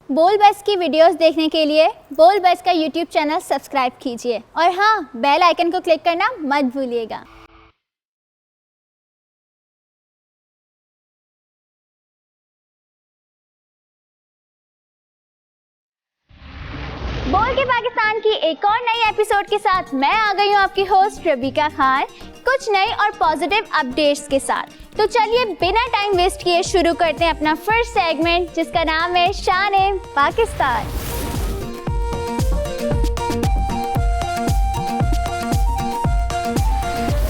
बोल बस की वीडियोस देखने के लिए बोल बस का यूट्यूब चैनल सब्सक्राइब कीजिए और हाँ, बेल आइकन को क्लिक करना मत भूलिएगा। बोल के पाकिस्तान की एक और नई एपिसोड के साथ मैं आ गई हूँ आपकी होस्ट रबीका खान, कुछ नई और पॉजिटिव अपडेट्स के साथ। तो चलिए बिना टाइम वेस्ट किए शुरू करते हैं अपना फर्स्ट सेगमेंट, जिसका नाम है शान-ए-पाकिस्तान।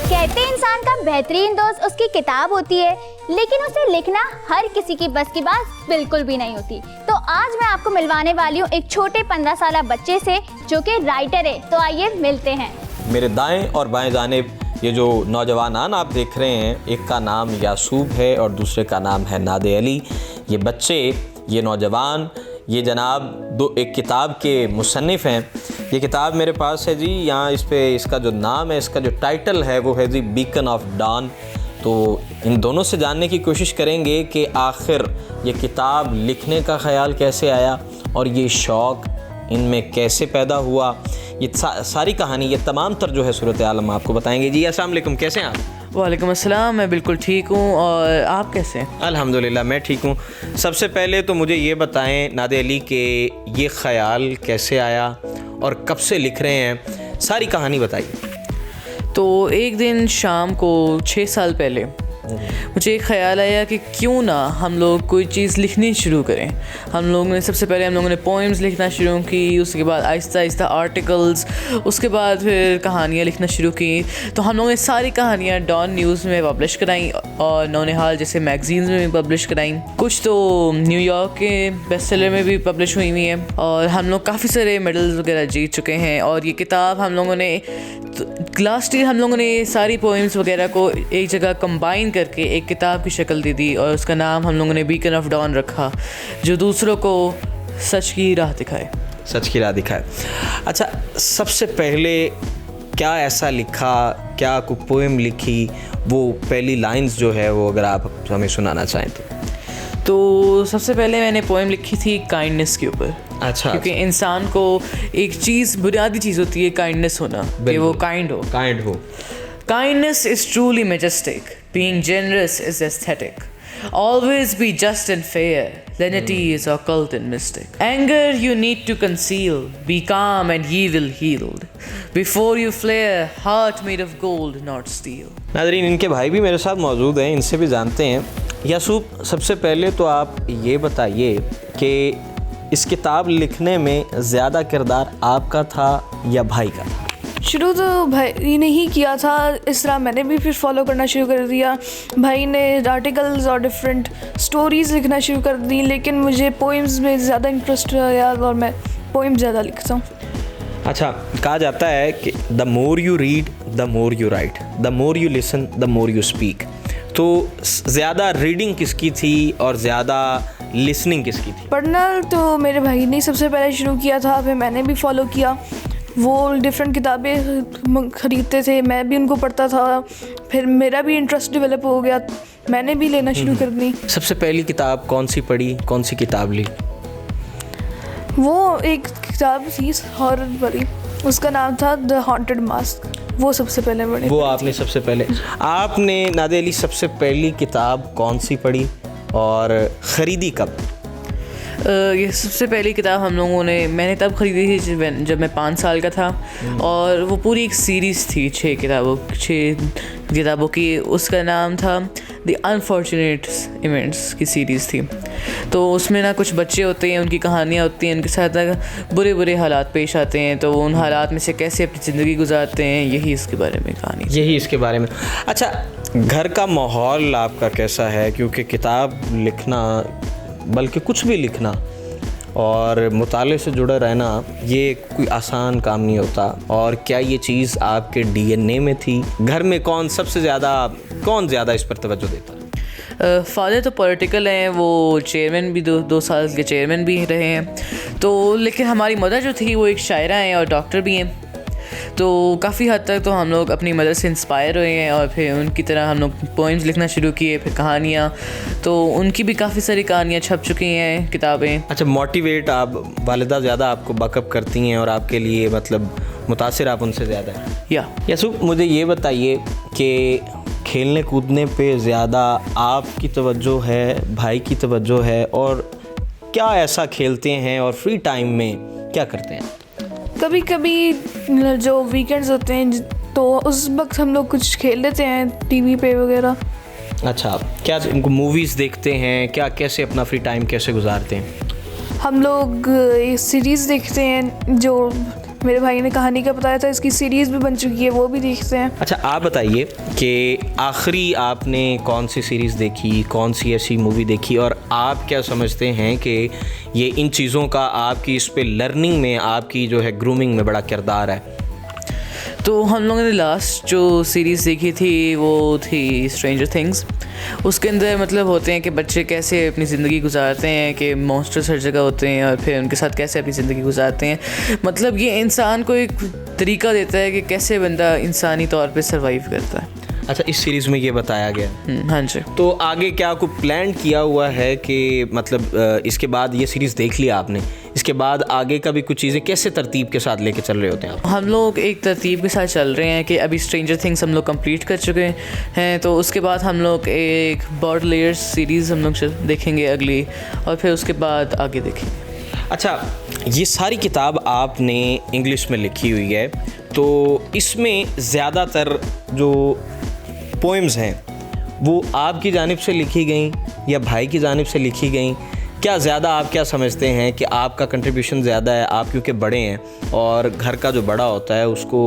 कहते हैं इंसान का बेहतरीन दोस्त उसकी किताब होती है, लेकिन उसे लिखना हर किसी की बस की बात बिल्कुल भी नहीं होती। तो आज मैं आपको मिलवाने वाली हूँ एक छोटे 15 साल बच्चे से जो कि राइटर है। तो आइए मिलते हैं। मेरे दाएं और बाएं जानिब ये जो नौजवान आप देख रहे हैं, एक का नाम यासूब है और दूसरे का नाम है नादे अली। ये बच्चे, ये नौजवान, ये जनाब एक किताब के मुसन्निफ़ हैं। ये किताब मेरे पास है जी, यहाँ इस पे इसका जो नाम है, इसका जो टाइटल है वो है जी बीकन ऑफ डॉन। तो इन दोनों से जानने की कोशिश करेंगे कि आखिर ये किताब लिखने का ख़याल कैसे आया और ये शौक़ इनमें कैसे पैदा हुआ। ये सारी कहानी, ये तमाम तर जो है सूरत आल हम आपको बताएंगे। जी अस्सलाम वालेकुम, कैसे हैं आप? वालेकुम अस्सलाम, मैं बिल्कुल ठीक हूँ। और आप कैसे हैं? अल्हम्दुलिल्लाह मैं ठीक हूँ। सबसे पहले तो मुझे ये बताएं नादे अली कि ये ख़याल कैसे आया और कब से लिख रहे हैं, सारी कहानी बताइए। तो एक दिन शाम को 6 साल पहले मुझे एक ख़याल आया कि क्यों ना हम लोग कोई चीज़ लिखनी शुरू करें। हम लोगों ने पोएम्स लिखना शुरू की, उसके बाद आहिस्ता आहिस्ता आर्टिकल्स, उसके बाद फिर कहानियाँ लिखना शुरू की। तो हम लोगों ने सारी कहानियाँ डॉन न्यूज़ में पब्लिश कराई और नौनिहाल जैसे मैगज़ीन्स में भी पब्लिश कराई। कुछ तो न्यूयॉर्क के बेस्ट सेलर में भी पब्लिश हुई है और हम लोग काफ़ी सारे मेडल्स वगैरह जीत चुके हैं। और ये किताब हम लोगों ने लास्ट ईयर हम लोगों ने सारी पोएम्स वगैरह को एक जगह कंबाइन करके एक किताब की शक्ल दे दी और उसका नाम हम लोगों ने बीकन ऑफ डॉन रखा, जो दूसरों को सच की राह दिखाए। अच्छा, सबसे पहले क्या ऐसा लिखा, क्या कोई पोएम लिखी, वो पहली लाइंस जो है वो अगर आप हमें सुनाना चाहें तो सबसे पहले मैंने पोएम लिखी थी काइंडनेस के ऊपर। अच्छा, क्योंकि इंसान को एक चीज़, बुनियादी चीज़ होती है काइंडनेस होना, कि वो काइंड हो। Kindness is truly majestic. Being generous is aesthetic. Always be just and fair. Lenity is occult and mystic. Anger you need to conceal. Be calm and ye will healed. Before you flare, heart made of gold, not steel. नाज़रीन, इनके भाई भी मेरे साथ मौजूद हैं, इनसे भी जानते हैं। यासूब, सबसे पहले तो आप ये बताइए कि इस किताब लिखने में ज़्यादा किरदार आपका था या भाई का था? शुरू तो भाई ने ही किया था, इस तरह मैंने भी फिर फॉलो करना शुरू कर दिया। भाई ने आर्टिकल्स और डिफरेंट स्टोरीज़ लिखना शुरू कर दी, लेकिन मुझे पोइम्स में ज़्यादा इंटरेस्ट आया और मैं पोइम ज़्यादा लिखता हूँ। अच्छा, कहा जाता है कि the more you read the more you right, the more you listen the more you speak. तो ज़्यादा रीडिंग किसकी थी और ज़्यादा लिसनिंग किसकी थी? पढ़ना तो मेरे भाई ने सबसे पहले शुरू किया था, फिर मैंने भी फॉलो किया। वो डिफरेंट किताबें ख़रीदते थे, मैं भी उनको पढ़ता था, फिर मेरा भी इंटरेस्ट डेवलप हो गया, मैंने भी लेना शुरू कर दी। सबसे पहली किताब कौन सी पढ़ी, कौन सी किताब ली? वो एक किताब थी हॉरर वाली, उसका नाम था द हॉन्टेड मास्क। वो सबसे पहले पढ़ी। वो आपने सबसे पहले, आपने नादे अली सबसे पहली किताब कौन सी पढ़ी और ख़रीदी कब? ये सबसे पहली किताब मैंने तब ख़रीदी थी जब मैं 5 साल का था और वो पूरी एक सीरीज़ थी 6 किताबों की। उसका नाम था द अनफॉर्चुनेट इवेंट्स की सीरीज़ थी। तो उसमें ना कुछ बच्चे होते हैं, उनकी कहानियाँ होती हैं, उनके साथ बुरे बुरे हालात पेश आते हैं, तो उन हालात में से कैसे अपनी ज़िंदगी गुजारते हैं, यही इसके बारे में कहानी। यही इसके बारे में। अच्छा, घर का माहौल आपका कैसा है? क्योंकि किताब लिखना, बल्कि कुछ भी लिखना और मुताले से जुड़ा रहना, ये कोई आसान काम नहीं होता। और क्या ये चीज़ आपके डीएनए में थी? घर में कौन ज़्यादा इस पर तवज्जो देता? फादर तो पॉलिटिकल हैं, वो चेयरमैन भी 2 साल के चेयरमैन भी रहे हैं। तो लेकिन हमारी मदर जो थी वो एक शायरा हैं और डॉक्टर भी हैं। तो काफ़ी हद तक तो हम लोग अपनी मदर से इंस्पायर हुए हैं और फिर उनकी तरह हम लोग पोइम्स लिखना शुरू किए, फिर कहानियाँ। तो उनकी भी काफ़ी सारी कहानियाँ छप चुकी हैं, किताबें। अच्छा, मोटिवेट आप वालिदा ज़्यादा आपको बकअप करती हैं और आपके लिए मतलब मुतासिर आप उनसे ज़्यादा हैं? यासूब, मुझे ये बताइए कि खेलने कूदने पे ज़्यादा आपकी तवज्जो है, भाई की तवज्जो है, और क्या ऐसा खेलते हैं और फ्री टाइम में क्या करते हैं? कभी कभी जो वीकेंड्स होते हैं तो उस वक्त हम लोग कुछ खेल लेते हैं टीवी पे वगैरह। अच्छा, क्या उनको मूवीज़ देखते हैं? क्या कैसे अपना फ्री टाइम कैसे गुजारते हैं? हम लोग ये सीरीज़ देखते हैं, जो मेरे भाई ने कहानी का बताया था, इसकी सीरीज़ भी बन चुकी है, वो भी देखते हैं। अच्छा, आप बताइए कि आखिरी आपने कौन सी सीरीज़ देखी, कौन सी ऐसी मूवी देखी, और आप क्या समझते हैं कि ये इन चीज़ों का आपकी इस पे लर्निंग में, आपकी जो है ग्रूमिंग में बड़ा किरदार है? तो हम लोगों ने लास्ट जो सीरीज़ देखी थी वो थी स्ट्रेंजर थिंग्स। उसके अंदर मतलब होते हैं कि बच्चे कैसे अपनी ज़िंदगी गुजारते हैं, कि मॉन्स्टर्स हर जगह होते हैं और फिर उनके साथ कैसे अपनी ज़िंदगी गुजारते हैं। मतलब ये इंसान को एक तरीका देता है कि कैसे बंदा इंसानी तौर पे सर्वाइव करता है। अच्छा, इस सीरीज़ में ये बताया गया? हाँ जी। तो आगे क्या आपको प्लान किया हुआ है कि मतलब इसके बाद ये सीरीज़ देख लिया आपने, इसके बाद आगे का भी कुछ चीज़ें कैसे तरतीब के साथ लेके चल रहे होते हैं आप? हम लोग एक तरतीब के साथ चल रहे हैं कि अभी स्ट्रेंजर थिंग्स हम लोग कंप्लीट कर चुके हैं, तो उसके बाद हम लोग एक बॉर्डरलेयर्स सीरीज़ हम लोग देखेंगे अगली, और फिर उसके बाद आगे देखेंगे। अच्छा, ये सारी किताब आपने इंग्लिश में लिखी हुई है, तो इसमें ज़्यादातर जो पोएम्स हैं वो आपकी जानिब से लिखी गई या भाई की जानिब से लिखी गई? क्या ज़्यादा आप क्या समझते हैं कि आपका कंट्रीब्यूशन ज़्यादा है? आप क्योंकि बड़े हैं और घर का जो बड़ा होता है उसको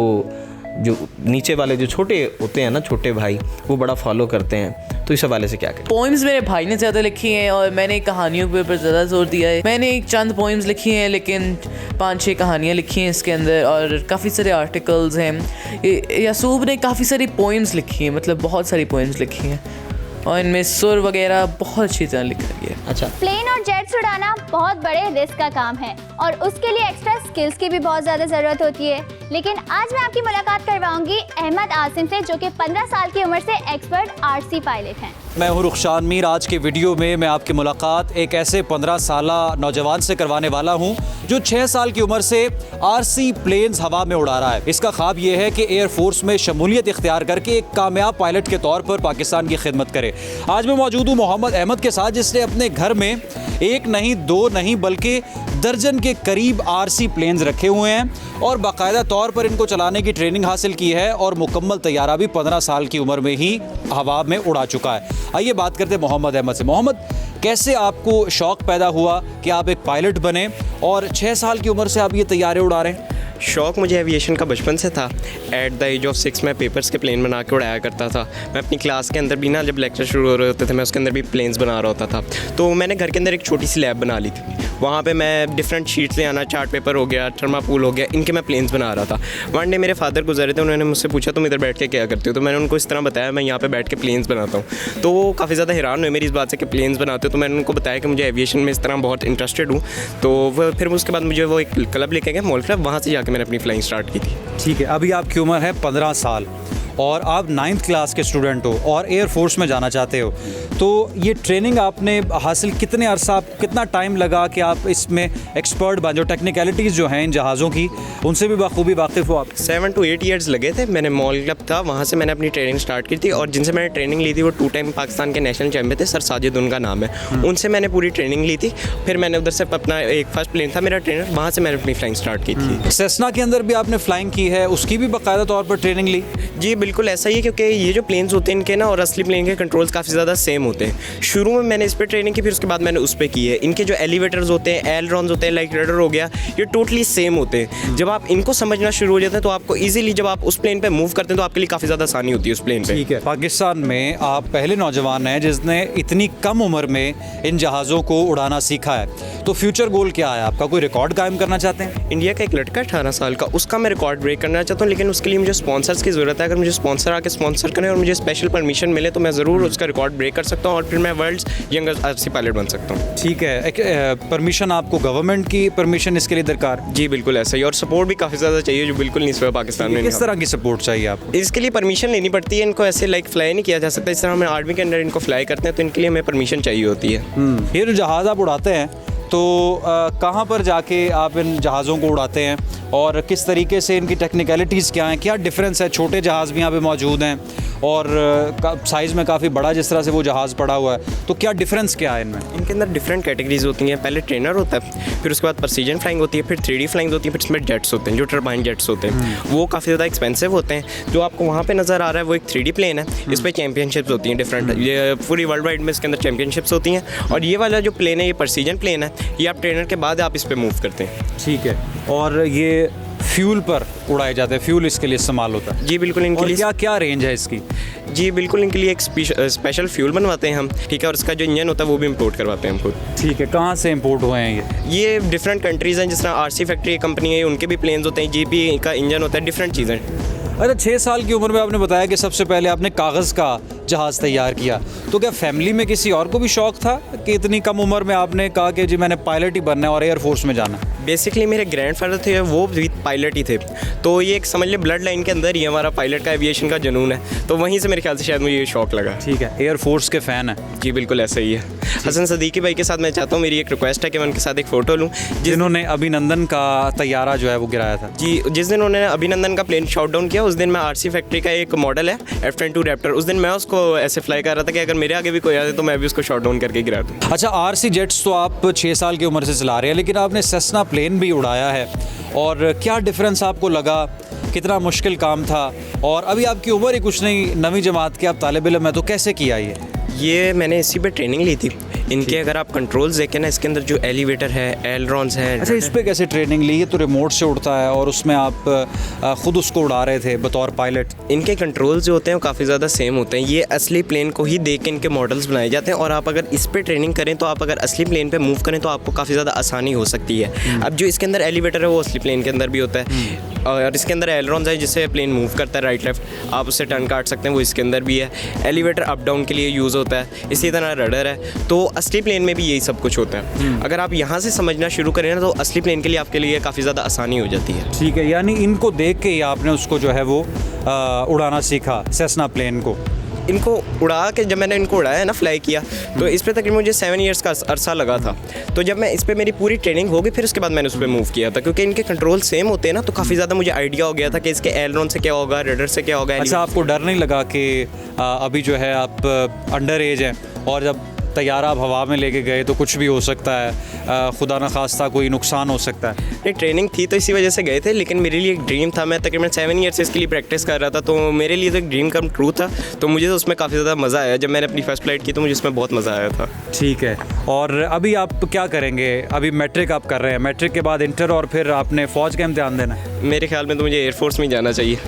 जो नीचे वाले जो छोटे होते हैं ना, छोटे भाई, वो बड़ा फॉलो करते हैं, तो इस हवाले से क्या करें? पोइम्स मेरे भाई ने ज़्यादा लिखी हैं और मैंने कहानियों के ऊपर ज़्यादा जोर दिया है। मैंने एक चंद पोइम्स लिखी हैं लेकिन 5-6 कहानियाँ लिखी हैं इसके अंदर, और काफ़ी सारे आर्टिकल्स हैं। यासूब ने काफ़ी सारी पोइम्स लिखी हैं, मतलब बहुत सारी पोइम्स लिखी हैं, और इनमें सुर वगैरह बहुत अच्छी तरह लिख रही है। अच्छा, प्लेन और जेट्स उड़ाना बहुत बड़े रिस्क का काम है और उसके लिए एक्स्ट्रा स्किल्स की भी बहुत ज़्यादा ज़रूरत होती है। लेकिन आज मैं आपकी मुलाकात करवाऊंगी अहमद आसिम से, जो कि 15 साल की उम्र से एक्सपर्ट आरसी पायलट हैं। मैं हूं रुखशान मीर। आज के वीडियो में मैं आपकी मुलाकात एक ऐसे 15 साला नौजवान से करवाने वाला हूं जो 6 साल की उम्र से आरसी प्लेन्स हवा में उड़ा रहा है। इसका ख्वाब ये है कि एयरफोर्स में शमूलियत इख्तियार करके एक कामयाब पायलट के तौर पर पाकिस्तान की खिदमत करे। आज मैं मौजूद हूँ मोहम्मद अहमद के साथ, जिसने अपने घर में एक नहीं, दो नहीं, बल्कि दर्जन के करीब आरसी प्लेन्स रखे हुए हैं और बाकायदा तौर पर इनको चलाने की ट्रेनिंग हासिल की है, और मुकम्मल तैयारा भी 15 साल की उम्र में ही हवा में उड़ा चुका है। आइए बात करते हैं मोहम्मद अहमद से। मोहम्मद, कैसे आपको शौक़ पैदा हुआ कि आप एक पायलट बने और 6 साल की उम्र से आप ये तैयारे उड़ा रहे हैं? शौक़ मुझे एविएशन का बचपन से था। एट द एज ऑफ 6 मैं पेपर्स के प्लेन बना के उड़ाया करता था। मैं अपनी क्लास के अंदर भी ना, जब लेक्चर शुरू हो रहे होते थे, मैं उसके अंदर भी प्लेन्स बना रहा होता था। तो मैंने घर के अंदर एक छोटी सी लैब बना ली थी। वहाँ पे मैं डिफरेंट शीट्स ले आना, चार्ट पेपर हो गया, थर्मापूल हो गया, इनके मैं प्लेन्स बना रहा था। वन डे मेरे फादर गुजरे थे, उन्होंने मुझसे पूछा तुम इधर बैठ के क्या करते हो? तो मैंने उनको इस तरह बताया मैं यहाँ पे बैठ के प्लेन्स बनाता हूँ। तो वो काफ़ी ज़्यादा हैरान हुए मेरी इस बात से कि प्लेन्स बनाते हो। तो मैंने उनको बताया कि मुझे एविएशन में इस तरह बहुत इंटरेस्टेड हूँ। तो फिर उसके बाद मुझे वो एक क्लब लेके गए मॉल क्लब, वहाँ से जाकर मैंने अपनी फ्लाइंग स्टार्ट की थी। ठीक है, अभी आपकी उम्र है 15 साल और आप 9th क्लास के स्टूडेंट हो और एयरफोर्स में जाना चाहते हो, तो ये ट्रेनिंग आपने हासिल कितने अरसा, कितना टाइम लगा कि आप इसमें एक्सपर्ट बन जाओ? टेक्निकलिटीज़ जो हैं इन जहाज़ों की, उनसे भी बखूबी वाकिफ़ हो आप? 7 to 8 ईयर्स लगे थे। मैंने मॉल क्लब था, वहाँ से मैंने अपनी ट्रेनिंग स्टार्ट की थी, और जिनसे मैंने ट्रेनिंग ली थी वो 2 टाइम पाकिस्तान के नेशनल चैम्पियन थे, सर साजिद उनका नाम है। उनसे मैंने पूरी ट्रेनिंग ली थी। फिर मैंने उधर से अपना एक फर्स्ट प्लेन था मेरा ट्रेनर, वहाँ से मैंने अपनी फ्लाइंग स्टार्ट की थी। सेस्ना के अंदर भी आपने फ्लाइंग की है, उसकी भी बाकायदा तौर पर ट्रेनिंग ली? जी बिल्कुल ऐसा ही है, क्योंकि ये जो प्लेन्स होते हैं इनके ना और असली प्लेन के कंट्रोल्स काफ़ी ज़्यादा सेम होते हैं। शुरू में मैंने इस पर ट्रेनिंग की, फिर उसके बाद मैंने उस पर की है। इनके जो एलिवेटर्स होते हैं, एलरॉन्स होते हैं, लाइक रडर हो गया, ये टोटली सेम होते हैं। जब आप इनको समझना शुरू हो जाते हैं तो आपको ईजिली जब आप उस प्लेन पे मूव करते हैं तो आपके लिए काफ़ी ज़्यादा आसानी होती है उस प्लेन पे। ठीक है, पाकिस्तान में आप पहले नौजवान हैं जिसने इतनी कम उम्र में इन जहाज़ों को उड़ाना सीखा है, तो फ्यूचर गोल क्या है आपका? कोई रिकॉर्ड कायम करना चाहते हैं? इंडिया का एक लड़का 18 साल का, उसका मैं रिकॉर्ड ब्रेक करना चाहता हूँ, लेकिन उसके लिए मुझे स्पॉन्सर्स की ज़रूरत है। अगर मुझे स्पॉन्सर आके स्पॉन्सर करें और मुझे स्पेशल परमिशन मिले तो मैं ज़रूर उसका रिकॉर्ड ब्रेक कर सकता हूँ और फिर मैं वर्ल्ड्स यंगेस्ट आरसी पायलट बन सकता हूँ। ठीक है, एक परमिशन आपको गवर्नमेंट की परमिशन इसके लिए दरकार? जी बिल्कुल ऐसा ही, और सपोर्ट भी काफ़ी ज़्यादा चाहिए जो बिल्कुल नहीं इस वक्त पाकिस्तान में। किस तरह की सपोर्ट चाहिए आपको? इसके लिए परमिशन लेनी पड़ती है, इनको ऐसे लाइक फ्लाई नहीं किया जा सकता। इस तरह हम आर्मी के अंदर इनको फ्लाई करते हैं तो इनके लिए हमें परमिशन चाहिए होती है। ये जो जहाज़ आप उड़ाते हैं तो कहाँ पर जाके आप इन जहाज़ों को उड़ाते हैं और किस तरीके से इनकी टेक्निकलिटीज़ क्या हैं? क्या डिफरेंस है? छोटे जहाज़ भी यहाँ पे मौजूद हैं और साइज़ में काफ़ी बड़ा जिस तरह से वो जहाज़ पड़ा हुआ है, तो क्या डिफरेंस क्या है इनमें? इनके अंदर डिफरेंट कैटेगरीज होती हैं। पहले ट्रेनर होता है, फिर उसके बाद प्रेसिजन फ्लाइंग होती है, फिर 3D फ्लाइंग होती है, फिर इसमें जेट्स होते हैं जो टर्बाइन जेट्स होते हैं। वो काफ़ी ज़्यादा एक्सपेंसिव होते हैं। जो आपको वहाँ पे नज़र आ रहा है वो एक 3D प्लेन है, इस पर चैम्पियनशिप्स होती हैं डिफरेंट, ये पूरी वर्ल्ड वाइड में इसके अंदर चैम्पियनशिप्स होती हैं। और ये वाला जो प्लेन है ये प्रेसिजन प्लेन है, ये आप ट्रेनर के बाद आप इस पर मूव करते हैं। ठीक है, और ये फ्यूल पर उड़ाए जाते हैं, फ्यूल इसके लिए इस्तेमाल होता है? जी बिल्कुल। इनके लिए क्या क्या रेंज है इसकी? जी बिल्कुल, इनके लिए एक स्पेशल फ्यूल बनवाते हैं हम, ठीक है, और इसका जो इंजन होता है वो भी इंपोर्ट करवाते हैं हम खुद। ठीक है, कहाँ से इंपोर्ट हुए हैं ये डिफरेंट कंट्रीज़ हैं, जिस तरह आरसी फैक्ट्री कंपनी है, उनके भी प्लेन्स होते हैं, जीपी का इंजन होता है, डिफरेंट चीज़ें। अच्छा, 6 साल की उम्र में आपने बताया कि सबसे पहले आपने कागज़ का जहाज़ तैयार किया, तो क्या फैमिली में किसी और को भी शौक़ था कि इतनी कम उम्र में आपने कहा कि जी मैंने पायलट ही बनना है और एयरफोर्स में जाना? बेसिकली मेरे ग्रैंडफादर थे, वो भी पायलट ही थे, तो ये एक समझ ले ब्लड लाइन के अंदर ही हमारा पायलट का एविएशन का जुनून है, तो वहीं से मेरे ख्याल से शायद मुझे ये शौक़ लगा। ठीक है, एयरफोर्स के फ़ैन है? जी बिल्कुल ऐसा ही है। हसन सदीकी भाई के साथ मैं चाहता हूँ, मेरी एक रिक्वेस्ट है कि मैं उनके साथ एक फ़ोटो लूँ, जिन्होंने अभिनंदन का तैयारा जो है वो गिराया था। जी, जिस दिन उन्होंने अभिनंदन का प्लेन शॉट डाउन किया उस दिन मैं आरसी फैक्ट्री का एक मॉडल है F-22 रैप्टर, उस दिन मैं उसको ऐसे फ्लाई कर रहा था कि अगर मेरे आगे भी कोई आए तो मैं भी उसको शॉट डाउन करके गिरा दूँ। अच्छा, आरसी जेट्स तो आप 6 साल की उम्र से चला रहे हैं, लेकिन आपने सेस्ना प्लेन भी उड़ाया है, और क्या डिफरेंस आपको लगा? कितना मुश्किल काम था? और अभी आपकी उम्र ही कुछ नहीं, 9वीं जमात के आप तालिब इल्म हैं, तो कैसे किया ये मैंने इसी पे ट्रेनिंग ली थी। इनके अगर आप कंट्रोल्स देखें ना, इसके अंदर जो एलिवेटर है, एलरॉन्स हैं। अच्छा, इस पे कैसे ट्रेनिंग ली? ये तो रिमोट से उड़ता है और उसमें आप ख़ुद उसको उड़ा रहे थे बतौर पायलट। इनके कंट्रोल्स जो होते हैं वो काफ़ी ज़्यादा सेम होते हैं। ये असली प्लेन को ही देख के इनके मॉडल्स बनाए जाते हैं, और आप अगर इस पे ट्रेनिंग करें तो आप अगर असली प्लेन पे मूव करें तो आपको काफ़ी ज़्यादा आसानी हो सकती है। अब जो इसके अंदर एलिवेटर है वो असली प्लेन के अंदर भी होता है, और इसके अंदर एलरॉन्स है जिससे प्लेन मूव करता है राइट लेफ्ट, आप उससे टर्न काट सकते हैं, वो इसके अंदर भी है। एलिवेटर अप डाउन के लिए यूज़ होता है, इसी तरह रडर है, तो असली प्लेन में भी यही सब कुछ होता है। अगर आप यहाँ से समझना शुरू करें ना तो असली प्लेन के लिए आपके लिए काफ़ी ज़्यादा आसानी हो जाती है। ठीक है, यानी इनको देख के ही आपने उसको जो है वो उड़ाना सीखा, सेस्ना प्लेन को? इनको उड़ा के जब मैंने इनको उड़ाया ना, फ्लाई किया, तो इस पर तकरीबन मुझे 7 ईयर्स का अरसा लगा था। तो जब मैं इस पर मेरी पूरी ट्रेनिंग होगी फिर उसके बाद मैंने उस पर मूव किया था, क्योंकि इनके कंट्रोल सेम होते हैं ना, तो काफ़ी ज़्यादा मुझे आइडिया हो गया था कि इसके एलरॉन से क्या होगा, रडर से क्या होगा। अच्छा, आपको डर नहीं लगा कि अभी जो है आप अंडर एज हैं और जब तैयारा आप हवा में लेके गए तो कुछ भी हो सकता है, खुदा न खास्ता कोई नुकसान हो सकता है? नहीं, ट्रेनिंग थी तो इसी वजह से गए थे, लेकिन मेरे लिए एक ड्रीम था। मैं तकरीबन 7 ईयर से इसके लिए प्रैक्टिस कर रहा था, तो मेरे लिए तो एक ड्रीम कम ट्रू था। तो मुझे तो उसमें काफ़ी ज़्यादा मज़ा आया। जब मैंने अपनी फर्स्ट फ्लाइट की तो मुझे उसमें बहुत मज़ा आया था। ठीक है, और अभी आप क्या करेंगे? अभी मैट्रिक आप कर रहे हैं, मैट्रिक के बाद इंटर और फिर आपने फ़ौज का इम्तिहान देना है? मेरे ख्याल में तो मुझे एयरफोर्स में जाना चाहिए।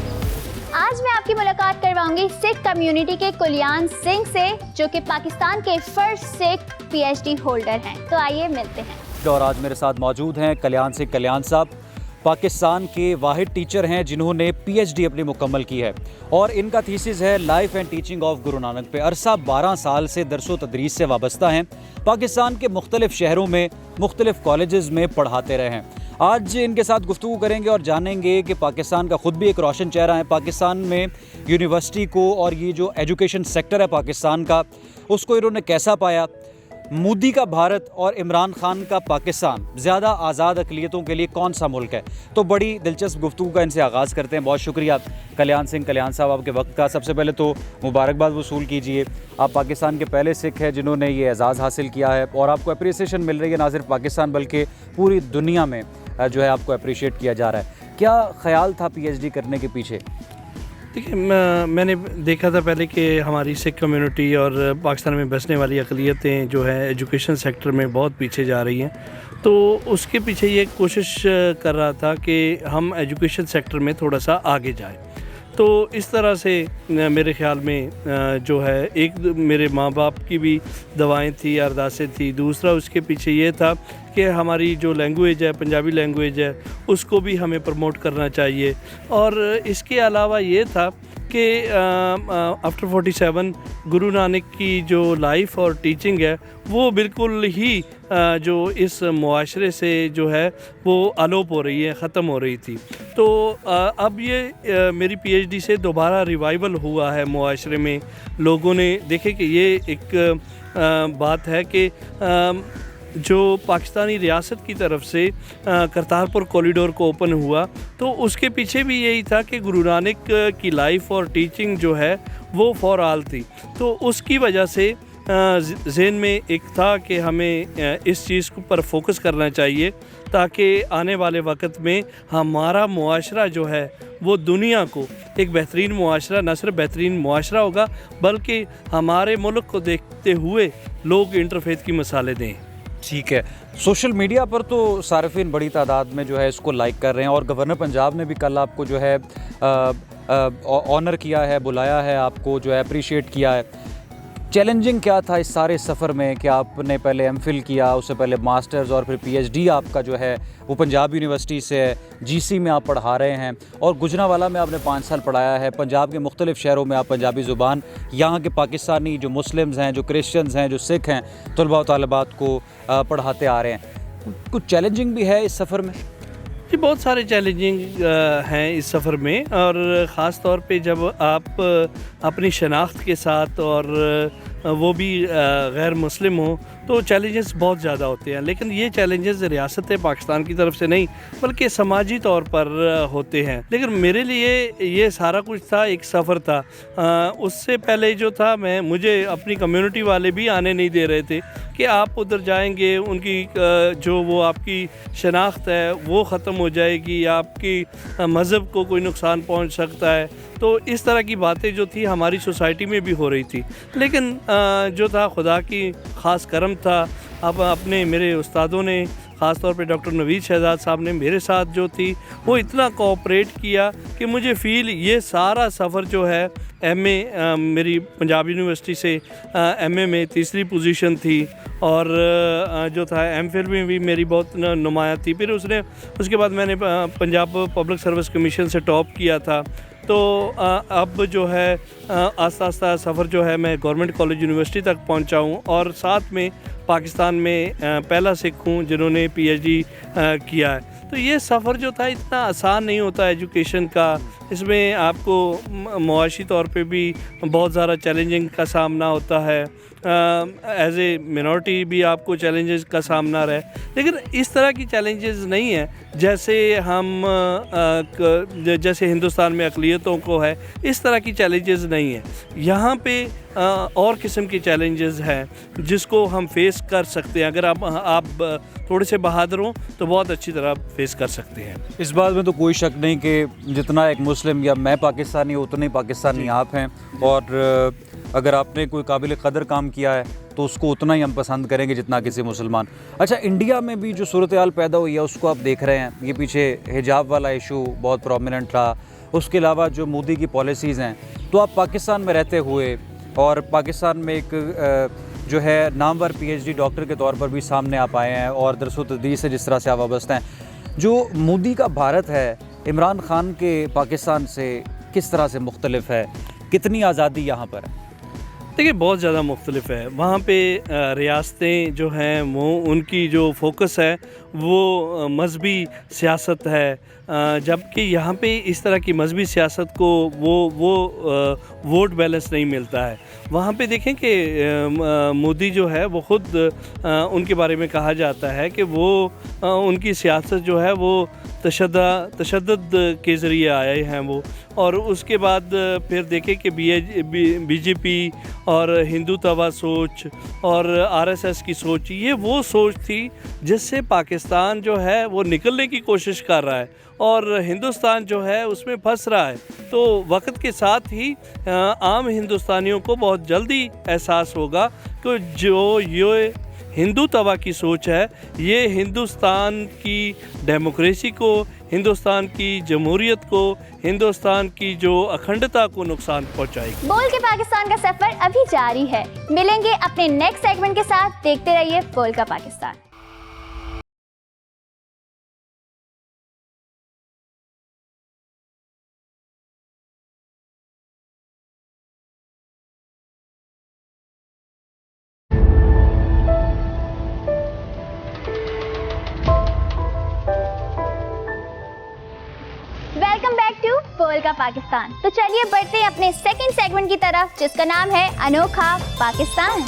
आज मैं आपकी मुलाकात करवाऊंगी सिख कम्युनिटी के कुलियान सिंह से, जो कि पाकिस्तान के फर्स्ट सिख PhD होल्डर हैं। तो आइए मिलते हैं। और आज मेरे साथ मौजूद हैं कल्याण सिंह कल्याण साहब, पाकिस्तान के वाहिद टीचर हैं जिन्होंने PhD अपनी मुकम्मल की है, और इनका थीसिस है life and teaching of Guru Nanak पे। अरसा 12 साल से दरसो तदरीस से वाबस्ता हैं, पाकिस्तान के मुख्तलिफ शहरों में मुख्तलिफ कॉलेजेस में पढ़ाते रहे हैं। आज इनके साथ गुफ्तगू करेंगे और जानेंगे कि पाकिस्तान का ख़ुद भी एक रोशन चेहरा है, पाकिस्तान में यूनिवर्सिटी को और ये जो एजुकेशन सेक्टर है पाकिस्तान का, उसको इन्होंने कैसा पाया। मोदी का भारत और इमरान खान का पाकिस्तान ज़्यादा आज़ाद अक़लियतों के लिए कौन सा मुल्क है, तो बड़ी दिलचस्प गुफ्तगू का इनसे आगाज़ करते हैं। बहुत शुक्रिया कल्याण सिंह कल्याण साहब आपके वक्त का। सबसे पहले तो मुबारकबाद वसूल कीजिए, आप पाकिस्तान के पहले सिख हैं जिन्होंने ये एजाज़ हासिल किया है, और आपको अप्रिसिएशन मिल रही है, ना सिर्फ पाकिस्तान बल्कि पूरी दुनिया में जो है आपको अप्रिशिएट किया जा रहा है। क्या ख्याल था PhD करने के पीछे? देखिए, मैंने देखा था पहले कि हमारी सिख कम्युनिटी और पाकिस्तान में बसने वाली अक़लियतें जो है एजुकेशन सेक्टर में बहुत पीछे जा रही हैं, तो उसके पीछे ये कोशिश कर रहा था कि हम एजुकेशन सेक्टर में थोड़ा सा आगे जाएं। तो इस तरह से मेरे ख़्याल में जो है, एक मेरे माँ बाप की भी दवाएं थी, अरदासें थी, दूसरा उसके पीछे ये था कि हमारी जो लैंग्वेज है, पंजाबी लैंग्वेज है, उसको भी हमें प्रमोट करना चाहिए। और इसके अलावा ये था कि आफ्टर 47 गुरु नानक की जो लाइफ और टीचिंग है वो बिल्कुल ही जो इस मुआशरे से जो है वो अलोप हो रही है, ख़त्म हो रही थी। तो अब ये मेरी पीएचडी से दोबारा रिवाइवल हुआ है मुआशरे में। लोगों ने देखे कि ये एक बात है कि जो पाकिस्तानी रियासत की तरफ से करतारपुर कॉरिडोर को ओपन हुआ, तो उसके पीछे भी यही था कि गुरु नानक की लाइफ और टीचिंग जो है वो फॉर ऑल थी। तो उसकी वजह से ज़हन में एक था कि हमें इस चीज़ पर फोकस करना चाहिए ताकि आने वाले वक्त में हमारा मुआशरा जो है वो दुनिया को एक बेहतरीन मुआशरा, न सिर्फ बेहतरीन मुआशरा होगा बल्कि हमारे मुल्क को देखते हुए लोग इंटरफेथ की मिसालें दें। ठीक है, सोशल मीडिया पर तो सार्फिन बड़ी तादाद में जो है इसको लाइक कर रहे हैं और गवर्नर पंजाब ने भी कल आपको जो है ऑनर किया है, बुलाया है, आपको जो है अप्रिशिएट किया है। चैलेंजिंग क्या था इस सारे सफ़र में कि आपने पहले एमफिल किया, उससे पहले मास्टर्स और फिर पीएचडी आपका जो है वो पंजाब यूनिवर्सिटी से है, जीसी में आप पढ़ा रहे हैं और गुजरांवाला में आपने 5 साल पढ़ाया है। पंजाब के मुख्तलिफ़ शहरों में आप पंजाबी ज़ुबान यहाँ के पाकिस्तानी जो मुस्लिम्स हैं, जो क्रिश्चियंस हैं, जो सिख हैं, तलबा व तालिबात को पढ़ाते आ रहे हैं। कुछ चैलेंजिंग भी है इस सफ़र में? जी, बहुत सारे चैलेंजिंग हैं इस सफ़र में, और ख़ास तौर पे जब आप अपनी शनाख्त के साथ और वो भी गैर मुस्लिम हो तो चैलेंजेस बहुत ज़्यादा होते हैं। लेकिन ये चैलेंजेस रियासत पाकिस्तान की तरफ से नहीं बल्कि समाजी तौर पर होते हैं। लेकिन मेरे लिए ये सारा कुछ था, एक सफ़र था। उससे पहले जो था मुझे अपनी कम्युनिटी वाले भी आने नहीं दे रहे थे कि आप उधर जाएंगे, उनकी जो वो आपकी शनाख्त है वो ख़त्म हो जाएगी, आपकी मज़हब को कोई नुकसान पहुंच सकता है। तो इस तरह की बातें जो थी हमारी सोसाइटी में भी हो रही थी। लेकिन जो था खुदा की ख़ास करम था। अब अपने मेरे उस्तादों ने, ख़ास तौर पे डॉक्टर नवीद शहजाद साहब ने मेरे साथ जो थी वो इतना कोऑपरेट किया कि मुझे फ़ील ये सारा सफ़र जो है एमए, मेरी पंजाब यूनिवर्सिटी से एमए में तीसरी पोजीशन थी और जो था एमफिल में भी मेरी बहुत नुमाया थी। फिर उसके बाद मैंने पंजाब पब्लिक सर्विस कमीशन से टॉप किया था। तो अब जो है आस्ता आस्ता सफ़र जो है मैं गवर्नमेंट कॉलेज यूनिवर्सिटी तक पहुंचा हूं और साथ में पाकिस्तान में पहला सिख हूं जिन्होंने पीएचडी किया है। तो ये सफ़र जो था इतना आसान नहीं होता एजुकेशन का। इसमें आपको मुआशी तौर पे भी बहुत ज़्यादा चैलेंजिंग का सामना होता है। एज ए मिनॉरिटी भी आपको चैलेंजेस का सामना रहे। लेकिन इस तरह की चैलेंजेस नहीं है जैसे जैसे हिंदुस्तान में अक़लियतों को है, इस तरह की चैलेंजेस नहीं है। यहाँ पे और किस्म के चैलेंजेस हैं जिसको हम फेस कर सकते हैं। अगर आप थोड़े से बहादुर हों तो बहुत अच्छी तरह फेस कर सकते हैं। इस बात में तो कोई शक नहीं कि जितना एक मुस्लिम या मैं पाकिस्तानी हूँ उतने ही पाकिस्तानी आप हैं, और अगर आपने कोई काबिल कदर काम किया है तो उसको उतना ही हम पसंद करेंगे जितना किसी मुसलमान। अच्छा, इंडिया में भी जो सूरत हाल पैदा हुई है उसको आप देख रहे हैं। ये पीछे हिजाब वाला इशू बहुत प्रोमिनेंट रहा, उसके अलावा जो मोदी की पॉलिसीज़ हैं। तो आप पाकिस्तान में रहते हुए और पाकिस्तान में एक जो है नामवर पीएचडी डॉक्टर के तौर पर भी सामने आप आए हैं और दरस तदरीस से जिस तरह से आप वाबस्ता हैं, जो मोदी का भारत है इमरान ख़ान के पाकिस्तान से किस तरह से मुख्तलिफ है? कितनी आज़ादी यहाँ पर है? देखिए, बहुत ज़्यादा मुख्तलिफ है। वहाँ पे रियासतें जो हैं वो उनकी जो फोकस है वो मजहबी सियासत है, जबकि यहाँ पे इस तरह की मजहबी सियासत को वो वोट बैलेंस नहीं मिलता है। वहाँ पे देखें कि मोदी जो है वो ख़ुद उनके बारे में कहा जाता है कि वो उनकी सियासत जो है वो तशद्दुद के ज़रिए आए हैं वो। और उसके बाद फिर देखें कि बीजेपी और हिंदुत्व सोच और आरएसएस की सोच, ये वो सोच थी जिससे पाकिस्तान जो है वो निकलने की कोशिश कर रहा है और हिंदुस्तान जो है उसमें फंस रहा है। तो वक्त के साथ ही आम हिंदुस्तानियों को बहुत जल्दी एहसास होगा कि जो ये हिंदुत्व की सोच है ये हिंदुस्तान की डेमोक्रेसी को, हिंदुस्तान की जमहूरियत को, हिंदुस्तान की जो अखंडता को नुकसान पहुंचाएगी। बोल के पाकिस्तान का सफर अभी जारी है। मिलेंगे अपने नेक्स्ट सेगमेंट के साथ। देखते रहिए बोल का पाकिस्तान। टू बोल का पाकिस्तान। तो चलिए बढ़ते हैं अपने सेकंड सेगमेंट की तरफ, जिसका नाम है अनोखा पाकिस्तान।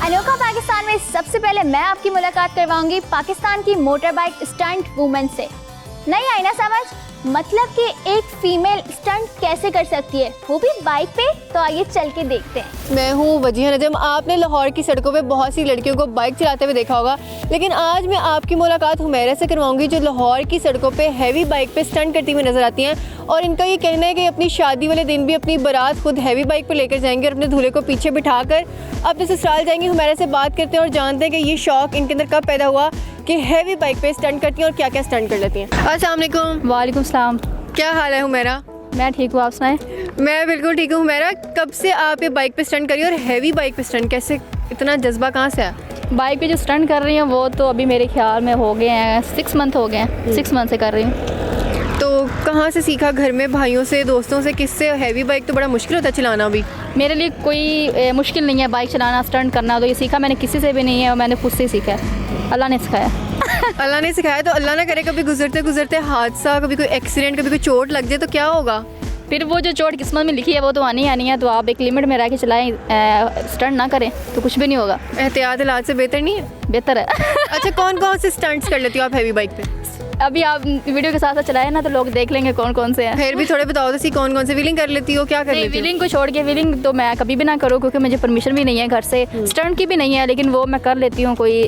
अनोखा पाकिस्तान में सबसे पहले मैं आपकी मुलाकात करवाऊंगी पाकिस्तान की मोटर बाइक स्टंट वुमन से। नहीं आई ना समझ, मतलब कि एक फीमेल स्टंट कैसे कर सकती है, वो भी बाइक पे। तो आइए चल के देखते हैं। मैं हूँ वजीहा नजम। आपने लाहौर की सड़कों पे बहुत सी लड़कियों को बाइक चलाते हुए देखा होगा, लेकिन आज मैं आपकी मुलाकात हुमैरा से करवाऊंगी, जो लाहौर की सड़कों पे हैवी बाइक पे स्टंट करती हुई नजर आती हैं। और इनका ये कहना है कि अपनी शादी वाले दिन भी अपनी बारात खुद हैवी बाइक पर लेकर जाएंगे और अपने दूल्हे को पीछे बिठाकर अपने ससुराल जाएंगे। हुमैरा से बात करते हैं और जानते हैं कि ये शौक इनके अंदर कब पैदा हुआ कि हैवी बाइक पे स्टंट करती हैं और क्या क्या स्टंट कर लेती हैं। अस्सलाम वालेकुम। वालेकुम सलाम। क्या हाल है हुमैरा? मैं ठीक हूँ, आप सुनाएं? मैं बिल्कुल ठीक हूँ। हुमैरा, कब से आप ये बाइक पे स्टंट करी और हैवी बाइक पे स्टंट कैसे, इतना जज्बा कहाँ से आया? बाइक पे जो स्टंट कर रही हूँ वो तो अभी मेरे ख्याल में हो गए हैं 6 मंथ हो गए हैं। 6 मंथ से कर रही हूँ। तो कहाँ से सीखा? घर में भाइयों से, दोस्तों से, किससे? हैवी बाइक तो बड़ा मुश्किल होता है चलाना भी। मेरे लिए कोई मुश्किल नहीं है बाइक चलाना, स्टंट करना। तो ये सीखा मैंने किसी से भी नहीं है, मैंने खुद से सीखा है, अल्लाह ने सिखाया। अल्लाह ने सिखाया। तो अल्लाह ना करे कभी गुजरते गुजरते हादसा, कभी कोई एक्सीडेंट, कभी कोई चोट लग जाए तो क्या होगा? फिर वो जो चोट किस्मत में लिखी है वो तो आनी आनी है। तो आप एक लिमिट में रह के चलाएं, स्टंट ना करें तो कुछ भी नहीं होगा। एहतियात इलाज से बेहतर नहीं है? बेहतर है। अच्छा, कौन कौन से स्टंट्स कर लेती हो आप हैवी बाइक पे? अभी आप वीडियो के साथ साथ चलाए ना तो लोग देख लेंगे कौन कौन से हैं। फिर भी थोड़े बताओ तो सी, कौन कौन से व्हीलिंग कर लेती हो, क्या कर नहीं, लेती हो? व्हीलिंग को छोड़ के, व्हीलिंग तो मैं कभी भी ना करूँ क्योंकि मुझे परमिशन भी नहीं है घर से, स्टंट की भी नहीं है। लेकिन वो मैं कर लेती हूँ। कोई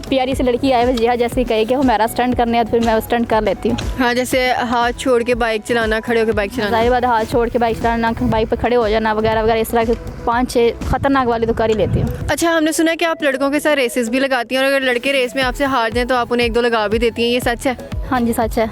प्यारी सी लड़की आए वजिया जैसी कहे कि हमारा स्टंट करने है तो फिर मैं स्टंट कर लेती हूँ। हाँ, जैसे हाथ छोड़ के बाइक चलाना, खड़े होकर बाइक चलाना। जाहिर बात है, हाथ छोड़ के बाइक चलाना, बाइक पर खड़े हो जाना वगैरह वगैरह, इस तरह के 5-6 खतरनाक वाली तो कर ही लेती हूँ। अच्छा, हमने सुना है कि आप लड़कों के साथ रेसेस भी लगाती हैं और अगर लड़के रेस में आपसे हार जाएं तो आप उन्हें 1-2 लगा भी देती हैं, ये सच है? हाँ जी, सच है।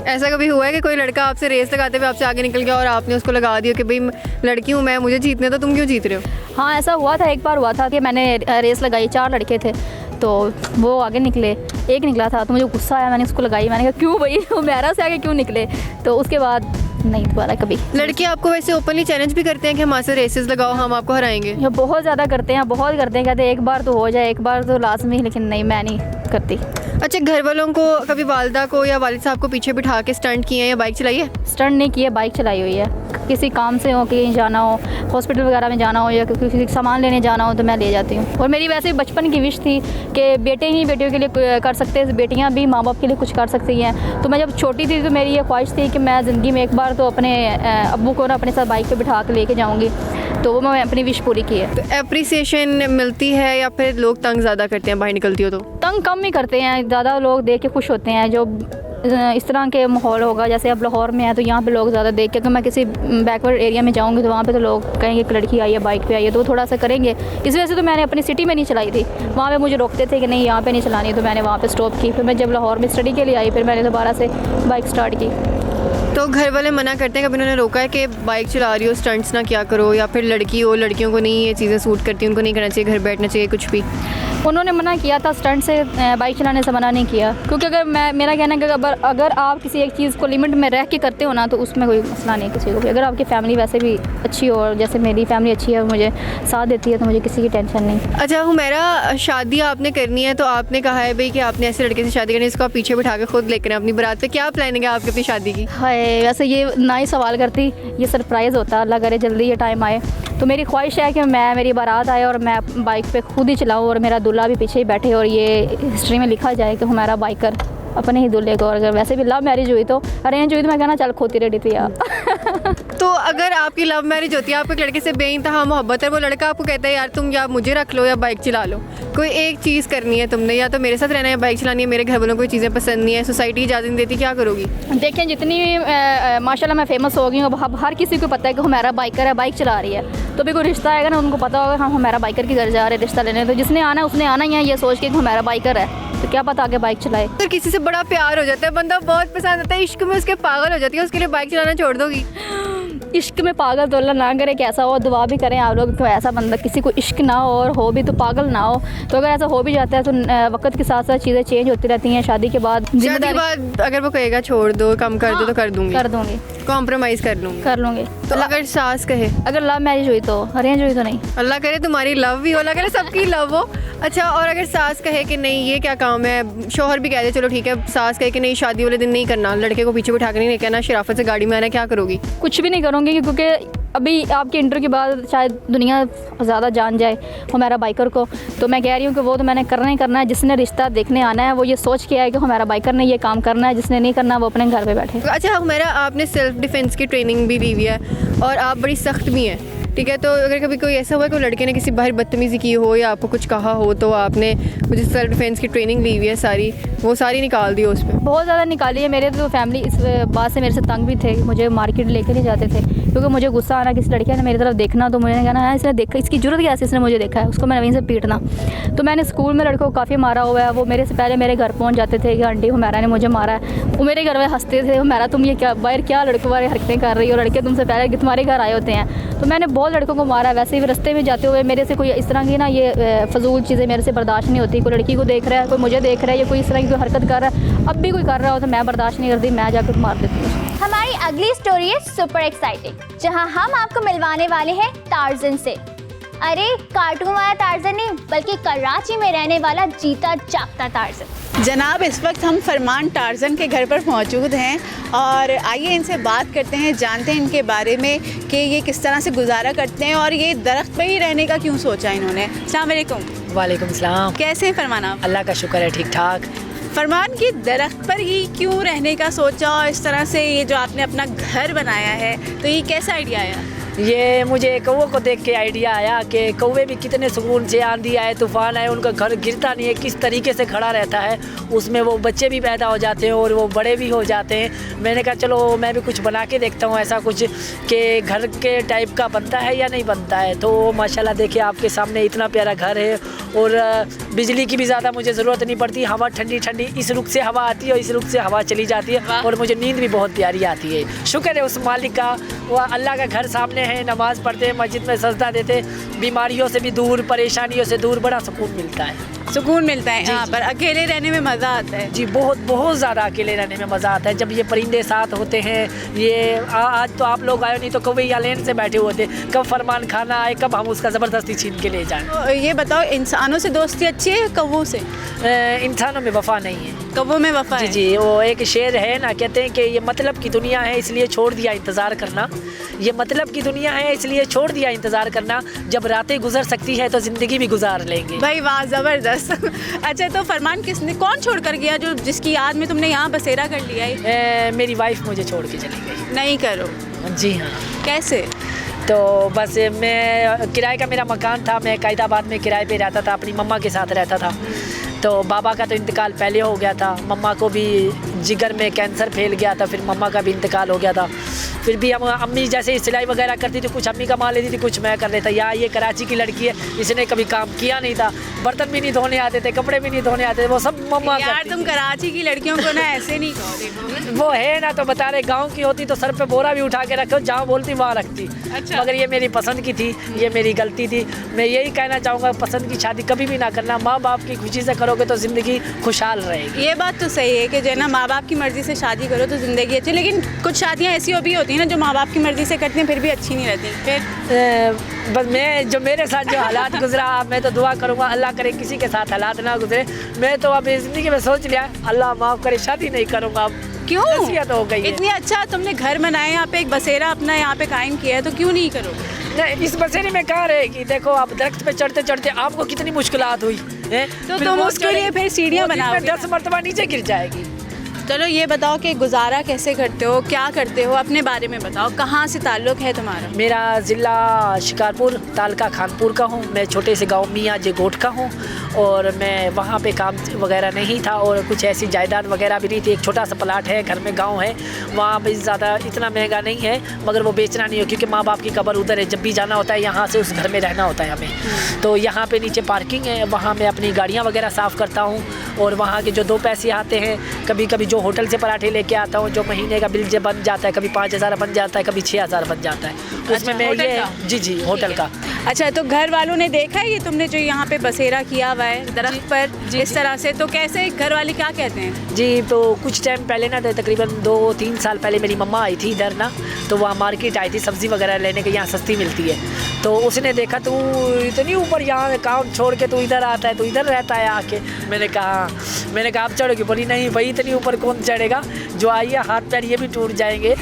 ऐसा कभी हुआ है कि कोई लड़का आपसे रेस लगाते हुए आपसे आगे निकल गया और आपने उसको लगा दिया कि भाई लड़की हूँ मैं, मुझे जीतने तो तुम क्यों जीत रहे हो? हाँ, ऐसा हुआ था। एक बार हुआ था कि मैंने रेस लगाई, 4 लड़के थे तो वो आगे निकले, एक निकला था तो मुझे गुस्सा आया, मैंने उसको लगाई। मैंने कहा क्यों भाई, वो मेरा से आगे क्यों निकले? तो उसके बाद नहीं दोबारा कभी। लड़के आपको वैसे ओपनली चैलेंज भी करते हैं कि हमारे से रेसेस लगाओ, हम आपको हराएंगे? ये बहुत ज़्यादा करते हैं, बहुत करते हैं। कहते हैं एक बार तो हो जाए, एक बार तो लाजमी, लेकिन नहीं, मैं नहीं करती। अच्छा, घर वालों को कभी वालिदा को या वालिद साहब को पीछे बिठा के स्टंट किए हैं या बाइक चलाई है? स्टंट नहीं किया, बाइक चलाई हुई है। किसी काम से हो, कहीं जाना हो, हॉस्पिटल वगैरह में जाना हो या किसी सामान लेने जाना हो तो मैं ले जाती हूँ। और मेरी वैसे बचपन की विश थी कि बेटे ही बेटियों के लिए कर सकते हैं, बेटियाँ भी माँ बाप के लिए कुछ कर सकती हैं। तो मैं जब छोटी थी तो मेरी ये ख्वाहिश थी कि मैं ज़िंदगी में एक बार तो अपने अब्बू को ना अपने साथ बाइक पे बिठा के लेके जाऊँगी। तो वो मैं अपनी विश पूरी की है। तो एप्रिसिएशन मिलती है या फिर लोग तंग ज़्यादा करते हैं बाहर निकलती हो तो? तंग कम ही करते हैं, ज़्यादा लोग देख के खुश होते हैं। जो इस तरह के माहौल होगा, जैसे अब लाहौर में है तो यहाँ पे लोग ज़्यादा देख के, अगर मैं किसी बैकवर्ड एरिया में जाऊँगी तो वहाँ पे तो लोग कहेंगे कि लड़की आई है, बाइक पे आई है, तो वो थोड़ा सा करेंगे। इस वजह से तो मैंने अपनी सिटी में नहीं चलाई थी। वहाँ पे मुझे रोकते थे कि नहीं यहाँ पे नहीं चलानी, तो मैंने वहाँ पे स्टॉप की। फिर मैं जब लाहौर में स्टडी के लिए आई फिर मैंने दोबारा से बाइक स्टार्ट की। तो घर वाले मना करते हैं, कभी उन्होंने रोका है कि बाइक चला रही हो स्टंट्स ना क्या करो, या फिर लड़की हो, लड़कियों को नहीं ये चीज़ें सूट करती, उनको नहीं करना चाहिए, घर बैठना चाहिए, कुछ भी? उन्होंने मना किया था, स्टंट से बाइक चलाने से मना नहीं किया। क्योंकि अगर मेरा कहना है कि अगर आप किसी एक चीज़ को लिमिट में रह के करते हो ना तो उसमें कोई मसला नहीं किसी को भी। अगर आपकी फैमिली वैसे भी अच्छी हो, और जैसे मेरी फैमिली अच्छी है, मुझे साथ देती है, तो मुझे किसी की टेंशन नहीं। अच्छा हुमैरा, शादी आपने करनी है तो आपने कहा है भाई कि आपने ऐसे लड़के से शादी करनी है, इसको आप पीछे बिठा के खुद लेकर अपनी बारात पे, क्या प्लानिंग है आपकी अपनी शादी की? हाय, वैसे ये ना ही सवाल करती, ये सरप्राइज़ होता, अल्लाह करे जल्दी ये टाइम आए। तो मेरी ख्वाहिश है कि मेरी बारात आए और मैं बाइक पे खुद ही चलाऊँ और मेरा दूल्हा भी पीछे ही बैठे और ये हिस्ट्री में लिखा जाए कि हमारा बाइकर अपने ही दूल्हे को। और अगर वैसे भी लव मैरिज हुई तो, अरेंज हुई तो मैं कहना चल खोती रेडी थी यार। तो अगर आपकी लव मैरिज होती है, आपके लड़के से बेइंतहा मोहब्बत है, वो लड़का आपको कहता है यार तुम या मुझे रख लो या बाइक चला लो, कोई एक चीज़ करनी है तुमने, या तो मेरे साथ रहना है, बाइक चलानी है, मेरे घर वालों को चीज़ें पसंद नहीं है, सोसाइटी इजाज़त नहीं देती, क्या करोगी? देखें, जितनी माशाल्लाह मैं फेमस हो गई हूँ, अब हर किसी को पता है कि हमारा बाइकर है, बाइक चला रही है। तो भी कोई रिश्ता आएगा ना, उनको पता होगा हम हमारा बाइकर के घर जा रहे हैं रिश्ता लेने। तो जिसने आना है उसने आना ही है ये सोच के कि हमारा बाइकर है, तो क्या पता आगे बाइक चलाए। तो किसी से बड़ा प्यार हो जाता है, बंदा बहुत पसंद आता है, इश्क में उसके पागल हो जाती है, उसके लिए बाइक चलाना छोड़ दोगी? इश्क में पागल तो अल्लाह ना करे, कैसा हो, दुआ भी करें आप लोग कि ऐसा बंदा, किसी को इश्क ना हो और हो भी तो पागल ना हो। तो अगर ऐसा हो भी जाता है तो वक्त के साथ साथ चीज़ें चेंज होती रहती हैं। शादी के बाद शादी के बाद अगर वो कहेगा छोड़ दो, कम कर दो, तो कर दूंगी, कर दूंगी, कॉम्प्रोमाइज़ कर लूँगी। तो अगर सास कहे? अगर लव मैरिज हुई तो, अरेंज हुई तो नहीं। अल्लाह करे तुम्हारी लव भी हो, अल्लाह करे सबकी लव हो, अच्छा, और अगर सास कहे कि नहीं ये क्या काम है, शौहर भी कह दे चलो ठीक है, सास कहे कि नहीं शादी वाले दिन नहीं करना, लड़के को पीछे बिठा कर नहीं लेके आना, शराफत से गाड़ी में आना, क्या करोगी? कुछ भी नहीं करूँगी, क्योंकि अभी आपके इंटरव्यू के बाद शायद दुनिया ज़्यादा जान जाए हमारा बाइकर को। तो मैं कह रही हूँ कि वो तो मैंने करना ही करना है। जिसने रिश्ता देखने आना है वो ये सोच के आए कि हमारा बाइकर ने ये काम करना है, जिसने नहीं करना वो अपने घर पे बैठे। अच्छा हुमैरा, आपने सेल्फ डिफेंस की ट्रेनिंग भी ली हुई है और आप बड़ी सख्त भी हैं, ठीक है? तो अगर कभी कोई ऐसा हुआ कि लड़के ने किसी बाहर बदतमीज़ी की हो या आपको कुछ कहा हो, तो आपने मुझे सेल्फ डिफेंस की ट्रेनिंग ली हुई है सारी, वो सारी निकाल दी उस पर? बहुत ज़्यादा निकाली है। मेरे तो फैमिली इस बात से मेरे से तंग भी थे, मुझे मार्केट लेके नहीं जाते थे, क्योंकि मुझे गुस्सा आना किसी लड़के ने मेरी तरफ देखना तो मुझे कहना है इसने देखा, इसकी जरूरत क्या है, इसने मुझे देखा है, उसको मैंने वहीं से पीटना। तो मैंने स्कूल में लड़कों को काफ़ी मारा हुआ है। वो मेरे से पहले मेरे घर पहुँच जाते थे कि आंटी हुमैरा ने मुझे मारा है। वो मेरे घर में हंसते थे, हुमैरा तुम ये क्या बाहर क्या लड़कों वाली हरकतें कर रही हो, लड़के तुमसे पहले तुम्हारे घर आए होते हैं। तो मैंने बहुत लड़कों को मारा। वैसे भी रास्ते में जाते हुए मेरे से कोई इस तरह की ना ये फजूल चीज़ें मेरे से बर्दाश्त नहीं होती। कोई लड़की को देख रहा है, कोई मुझे देख रहा है, या कोई इस तरह की कोई हरकत कर रहा है, अब भी कोई कर रहा हो तो मैं बर्दाश्त नहीं करती, मैं जाकर मार देती हूँ। हमारी अगली स्टोरी है सुपर एक्साइटिंग, जहां हम आपको मिलवाने वाले हैं टार्जन से। अरे कार्टून वाला टार्जन नहीं, बल्कि कराची में रहने वाला जीता जागता टार्जन। जनाब, इस वक्त हम फरमान टार्जन के घर पर मौजूद हैं और आइए इनसे बात करते हैं, जानते हैं इनके बारे में कि ये किस तरह से गुजारा करते हैं और ये दरख्त पे ही रहने का क्यों सोचा इन्होंने। अस्सलाम वालेकुम। वालेकुम सलाम। कैसे हैं फरमान आप? अल्लाह का शुक्र है, ठीक ठाक। फरमान की दरख्त पर ही क्यों रहने का सोचा और इस तरह से ये जो आपने अपना घर बनाया है, तो ये कैसा आइडिया आया? ये मुझे कौवे को देख के आइडिया आया कि कौवे भी कितने सुकून से, आंधी आए तूफान आए उनका घर गिरता नहीं है, किस तरीके से खड़ा रहता है, उसमें वो बच्चे भी पैदा हो जाते हैं और वो बड़े भी हो जाते हैं। मैंने कहा चलो मैं भी कुछ बना के देखता हूँ ऐसा कुछ कि घर के टाइप का बनता है या नहीं बनता है। तो माशाल्लाह देखिए आपके सामने इतना प्यारा घर है और बिजली की भी ज़्यादा मुझे ज़रूरत नहीं पड़ती। हवा ठंडी ठंडी इस रुख से हवा आती है और इस रुख से हवा चली जाती है और मुझे नींद भी बहुत प्यारी आती है। शुक्र है उस मालिक का, वो अल्लाह का घर सामने है, नमाज़ पढ़ते हैं, मस्जिद में सजदा देते, बीमारियों से भी दूर, परेशानियों से दूर, बड़ा सुकून मिलता है। सुकून मिलता है यहाँ पर। अकेले रहने में मज़ा आता है? जी बहुत बहुत ज़्यादा अकेले रहने में मज़ा आता है जब ये परिंदे साथ होते हैं। ये आज तो आप लोग आए नहीं तो कौवे यहाँ लेन से बैठे हुए थे, कब फरमान खाना आए, कब हम उसका ज़बरदस्ती छीन के ले जाएं। तो ये बताओ, इंसानों से दोस्ती अच्छी है कौवों से? इंसानों में वफा नहीं है, कौवों में वफा है। जी वो एक शेर है ना, कहते हैं कि ये मतलब की दुनिया है इसलिए छोड़ दिया इंतज़ार करना, ये मतलब की दुनिया है इसलिए छोड़ दिया इंतज़ार करना, जब रातें गुजर सकती है तो ज़िंदगी भी गुजार लेंगे। भाई वाह, ज़बरदस्त। अच्छा तो फरमान किसने, कौन छोड़ कर गया जो जिसकी याद में तुमने यहाँ बसेरा कर लिया है? मेरी वाइफ मुझे छोड़ के चली गई। नहीं करो। जी हाँ। कैसे? तो बस मैं किराए का मेरा मकान था, मैं कायदाबाद में किराए पे रहता था, अपनी मम्मा के साथ रहता था। तो बाबा का तो इंतकाल पहले हो गया था, मम्मा को भी जिगर में कैंसर फैल गया था, फिर मम्मा का भी इंतकाल हो गया था। फिर भी हम अम्मी जैसे सिलाई वगैरह करती थी, कुछ अम्मी कमा लेती थी, कुछ मैं कर लेता। यहाँ ये कराची की लड़की है, इसने कभी काम किया नहीं था, बर्तन भी नहीं धोने आते थे, कपड़े भी नहीं धोने आते थे, वो सब मम्मा यार तुम कराची की लड़कियों को ना ऐसे नहीं कहो। वो है ना, तो बता रहे गाँव की होती तो सर पे बोरा भी उठा के रखो, जहाँ बोलती वहाँ रखती। अच्छा। मगर ये मेरी पसंद की थी, ये मेरी गलती थी। मैं यही कहना चाहूँगा, पसंद की शादी कभी भी ना करना, माँ बाप की खुशी से करोगे तो ज़िंदगी खुशहाल रहेगी। ये बात तो सही है कि जो है ना, माँ बाप की मर्ज़ी से शादी करो तो ज़िंदगी अच्छी, लेकिन कुछ शादियाँ ऐसी भी होती हैं ना जो माँ बाप की मर्ज़ी से करती हैं फिर भी अच्छी नहीं रहती। फिर बस मैं जो मेरे साथ जो हालात गुजरा, मैं तो दुआ करूँगा अल्लाह करे किसी के साथ हालात ना गुजरे। मैं तो अब ज़िंदगी में सोच लिया अल्लाह माफ़ करे, शादी नहीं करूँगा अब। क्यों? नसीहत हो गई है। इतनी अच्छा तुमने घर बनाया, यहाँ पे एक बसेरा अपना यहाँ पे कायम किया है, तो क्यों नहीं करो? नहीं, इस बसेरे में कहाँ रहेगी? देखो आप दरख्त पे चढ़ते चढ़ते आपको कितनी मुश्किलात हुई है, तो तुम उसके लिए फिर सीढ़ियाँ बनाओगे। 10 मरतबा नीचे गिर जाएगी। चलो ये बताओ कि गुजारा कैसे करते हो, क्या करते हो, अपने बारे में बताओ। कहाँ से ताल्लुक़ है तुम्हारा? मेरा ज़िला शिकारपुर तालका खानपुर का हूँ। मैं छोटे से गांव मियाँ जेगोट का हूँ और मैं वहाँ पे काम वगैरह नहीं था और कुछ ऐसी जायदाद वगैरह भी नहीं थी। एक छोटा सा प्लाट है, घर में गांव है, वहाँ भी ज़्यादा इतना महंगा नहीं है, मगर वो बेचना नहीं हो क्योंकि माँ बाप की कब्र उधर है। जब भी जाना होता है यहाँ से उस घर में रहना होता है हमें। तो यहाँ पे नीचे पार्किंग है, वहाँ मैं अपनी गाड़ियाँ वगैरह साफ़ करता हूँ और वहाँ के जो 2 पैसे आते हैं, कभी कभी जो होटल से पराठे लेके आता हूँ, जो महीने का बिल बन जाता है, कभी 5,000 बन जाता है, कभी 6,000 बन जाता है, उसमें मैं ये जी होटल का अच्छा, तो घर वालों ने देखा है ये तुमने जो यहाँ पे बसेरा किया हुआ है दरख्त पर इस तरह से, तो कैसे घर वाले क्या कहते हैं? जी, तो कुछ टाइम पहले ना, तकरीबन 2-3 साल पहले मेरी मम्मा आई थी इधर ना, तो वहाँ मार्केट आई थी सब्ज़ी वगैरह लेने के, यहाँ सस्ती मिलती है। तो उसने देखा तू इतनी ऊपर यहाँ काम छोड़ के तू इधर आता है, तू इधर रहता है आके। मैंने कहा आप चढ़ोगी? बोली नहीं भाई, इतनी ऊपर कौन चढ़ेगा, जो आइए हाथ पैर ये भी टूट जाएंगे।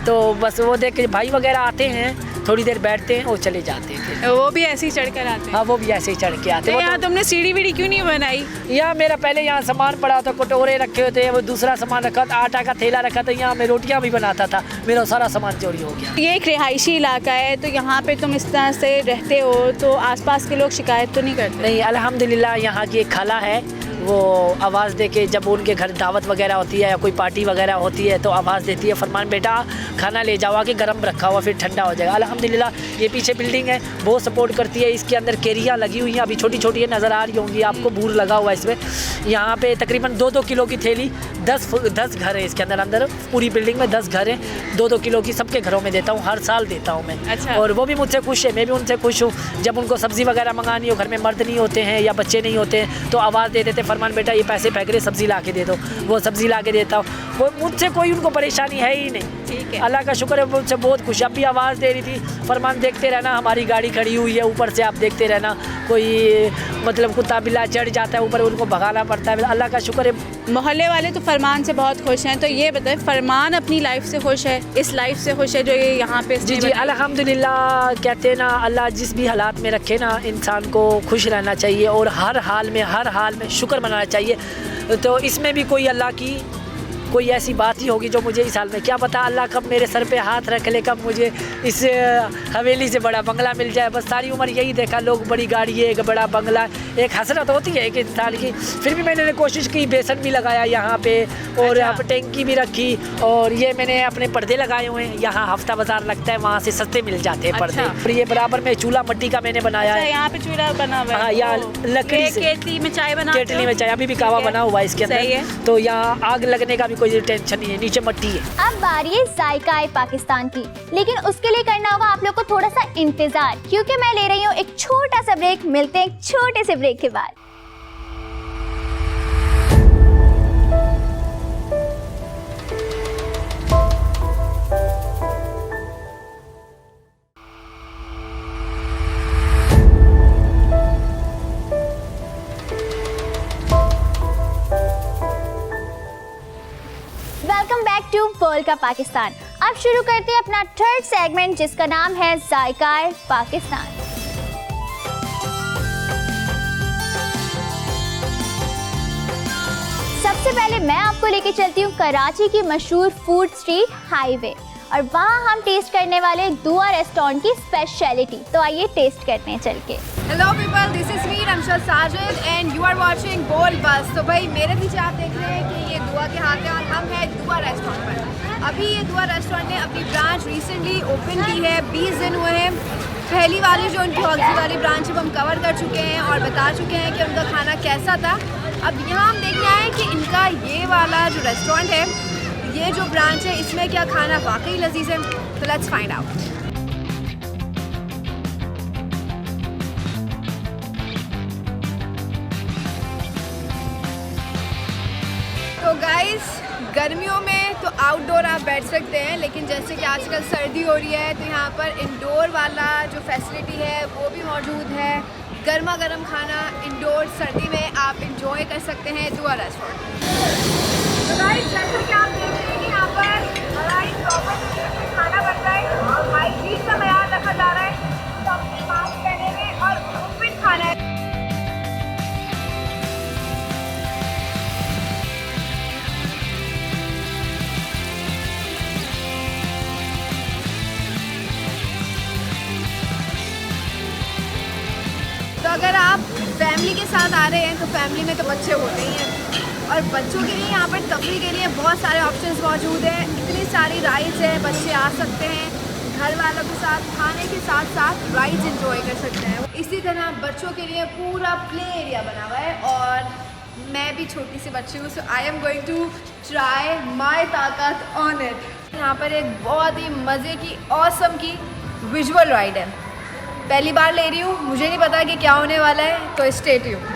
तो बस वो देख के भाई वगैरह आते हैं, थोड़ी देर बैठते हैं और चले जाते थे। वो भी ऐसे ही चढ़ कर आते हैं? हाँ, वो भी ऐसे ही चढ़ के आते हैं। यहाँ तुमने सीढ़ी वीढ़ी क्यों नहीं बनाई? यहाँ मेरा पहले यहाँ सामान पड़ा था, कटोरे रखे होते हैं, वो दूसरा सामान रखा था, आटा का थैला रखा था, यहाँ मैं रोटियाँ भी बनाता था, मेरा सारा सामान चोरी हो गया। ये एक रिहायशी इलाका है, तो यहाँ पे तुम इस तरह से रहते हो तो आसपास के लोग शिकायत तो नहीं करते? नहीं, अल्हम्दुलिल्लाह यहाँ की एक खाला है, वो आवाज़ दे के जब उनके घर दावत वगैरह होती है या कोई पार्टी वगैरह होती है तो आवाज़ देती है, फरमान बेटा खाना ले जाओ, आके गर्म रखा हुआ फिर ठंडा हो जाएगा। अल्हम्दुलिल्लाह ये पीछे बिल्डिंग है, बहुत सपोर्ट करती है। इसके अंदर केरियाँ लगी हुई हैं, अभी छोटी छोटी है, नज़र आ रही होंगी आपको, बूर लगा हुआ है इसमें। यहाँ पे तकरीबन 2-2 किलो की थैली, 10 घर है इसके अंदर पूरी बिल्डिंग में 10 घर हैं, 2-2 किलो की सबके घरों में देता हूँ, हर साल देता हूँ मैं। अच्छा। और वो भी मुझसे खुश है, मैं भी उनसे खुश हूँ। जब उनको सब्ज़ी वगैरह मंगानी हो, घर में मर्द नहीं होते हैं या बच्चे नहीं होते हैं, तो आवाज़ दे देते, फरमान बेटा ये पैसे फेंक रहे, सब्ज़ी ला के दे दो, वो सब्ज़ी ला के देता हूँ। वो मुझसे कोई उनको परेशानी है ही नहीं। ठीक है, अल्लाह का शुक्र है, मुझसे बहुत खुश। अब भी आवाज़ दे रही थी, फरमान देखते रहना, हमारी गाड़ी खड़ी हुई है ऊपर से, आप देखते रहना, कोई मतलब कुत्ता बिल्ला चढ़ जाता है ऊपर, उनको भगाना पड़ता है। अल्लाह का शुक्र है। मोहल्ले वाले तो फरमान से बहुत खुश हैं, तो ये बताएं फरमान अपनी लाइफ से खुश है, इस लाइफ से खुश है जो ये यहाँ पे? जी जी, अल्हम्दुलिल्लाह। कहते हैं ना, अल्लाह जिस भी हालात में रखे ना, इंसान को खुश रहना चाहिए और हर हाल में शुक्र मनाना चाहिए। तो इसमें भी कोई अल्लाह की कोई ऐसी बात ही होगी जो मुझे इस हाल में, क्या पता अल्लाह कब मेरे सर पे हाथ रख ले, कब मुझे इस हवेली से बड़ा बंगला मिल जाए। बस सारी उम्र यही देखा, लोग बड़ी गाड़ी है, एक बड़ा बंगला, एक हसरत होती है एक इंसान की। फिर भी मैंने कोशिश की, बेसन भी लगाया यहाँ पे और यहाँ पे टैंकी भी रखी, और ये मैंने अपने पर्दे लगाए हुए हैं। यहाँ हफ्ता बाजार लगता है, वहाँ से सस्ते मिल जाते हैं पर्दे। फिर ये बराबर में चूल्हा मिट्टी का मैंने बनाया है। यहाँ पे चूल्हा बना हुआ है? हाँ, यहाँ लकड़ी से केतली में चाय बना, केतली में चाय, अभी भी कावा बना हुआ है इसके अंदर, तो यहाँ आग लगने का भी कोई टेंशन नहीं है, नीचे मट्टी है। अब बारी है जायका पाकिस्तान की, लेकिन उसके लिए करना होगा आप लोग को थोड़ा सा इंतजार, क्योंकि मैं ले रही हूँ एक छोटा सा ब्रेक। मिलते हैं एक छोटे से ब्रेक के बाद। वेलकम बैक टू वर्ल्ड का पाकिस्तान। अब शुरू करते हैं अपना थर्ड सेगमेंट, जिसका नाम है जायका पाकिस्तान। सबसे पहले मैं आपको लेके चलती हूँ कराची की मशहूर फूड स्ट्रीट हाईवे, और वहाँ हम टेस्ट करने वाले दुआ रेस्टोरेंट की स्पेशलिटी। तो आइए टेस्ट करते हैं चल के। Hello people, this is me Ramsha Sajid and you are watching Bol Bas. तो भाई मेरे पीछे आप देख रहे हैं कि ये दुआ के हाथ है और हम हैं दुआ रेस्टोरेंट पर। अभी ये दुआ रेस्टोरेंट ने अपनी ब्रांच रिसेंटली ओपन की है, 20 दिन हुए हैं। पहली वाली जो उनकी हॉस्टल वाली ब्रांच है वो हम कवर कर चुके हैं और बता चुके हैं कि उनका खाना कैसा था। अब यहाँ हम देखने आए कि इनका ये वाला जो रेस्टोरेंट है, ये जो ब्रांच है, इसमें क्या खाना वाकई लजीज है। तो लेट्स फाइंड आउट। तो गाइस, गर्मियों में तो आउटडोर आप बैठ सकते हैं, लेकिन जैसे कि आजकल सर्दी हो रही है तो यहाँ पर इंडोर वाला जो फैसिलिटी है वो भी मौजूद है। गर्मा गर्म खाना इंडोर सर्दी में आप इंजॉय कर सकते हैं दुआ रेस्टोरेंट। तो गाइस, जैसे कि आप देख रहे हैं कि यहाँ पर हमारी प्रॉपर खाना बन रहा है और हाइजीन का ख्याल रखा जा रहा है। तो अपने मास्क पहने हुए और ओपन खाना है। तो अगर आप फैमिली के साथ आ रहे हैं तो फैमिली में तो बच्चे होते ही हैं, और बच्चों के लिए यहाँ पर तफरीह के लिए बहुत सारे ऑप्शंस मौजूद हैं। इतनी सारी राइड्स हैं, बच्चे आ सकते हैं घर वालों के साथ, खाने के साथ साथ राइड्स एंजॉय कर सकते हैं। इसी तरह बच्चों के लिए पूरा प्ले एरिया बना हुआ है, और मैं भी छोटी सी बच्ची हूँ, so I am going to try my ताकत ऑन इट। यहाँ पर एक बहुत ही मज़े की ऑसम की विजुअल राइड है। पहली बार ले रही हूँ, मुझे नहीं पता कि क्या होने वाला है, तो stay tuned.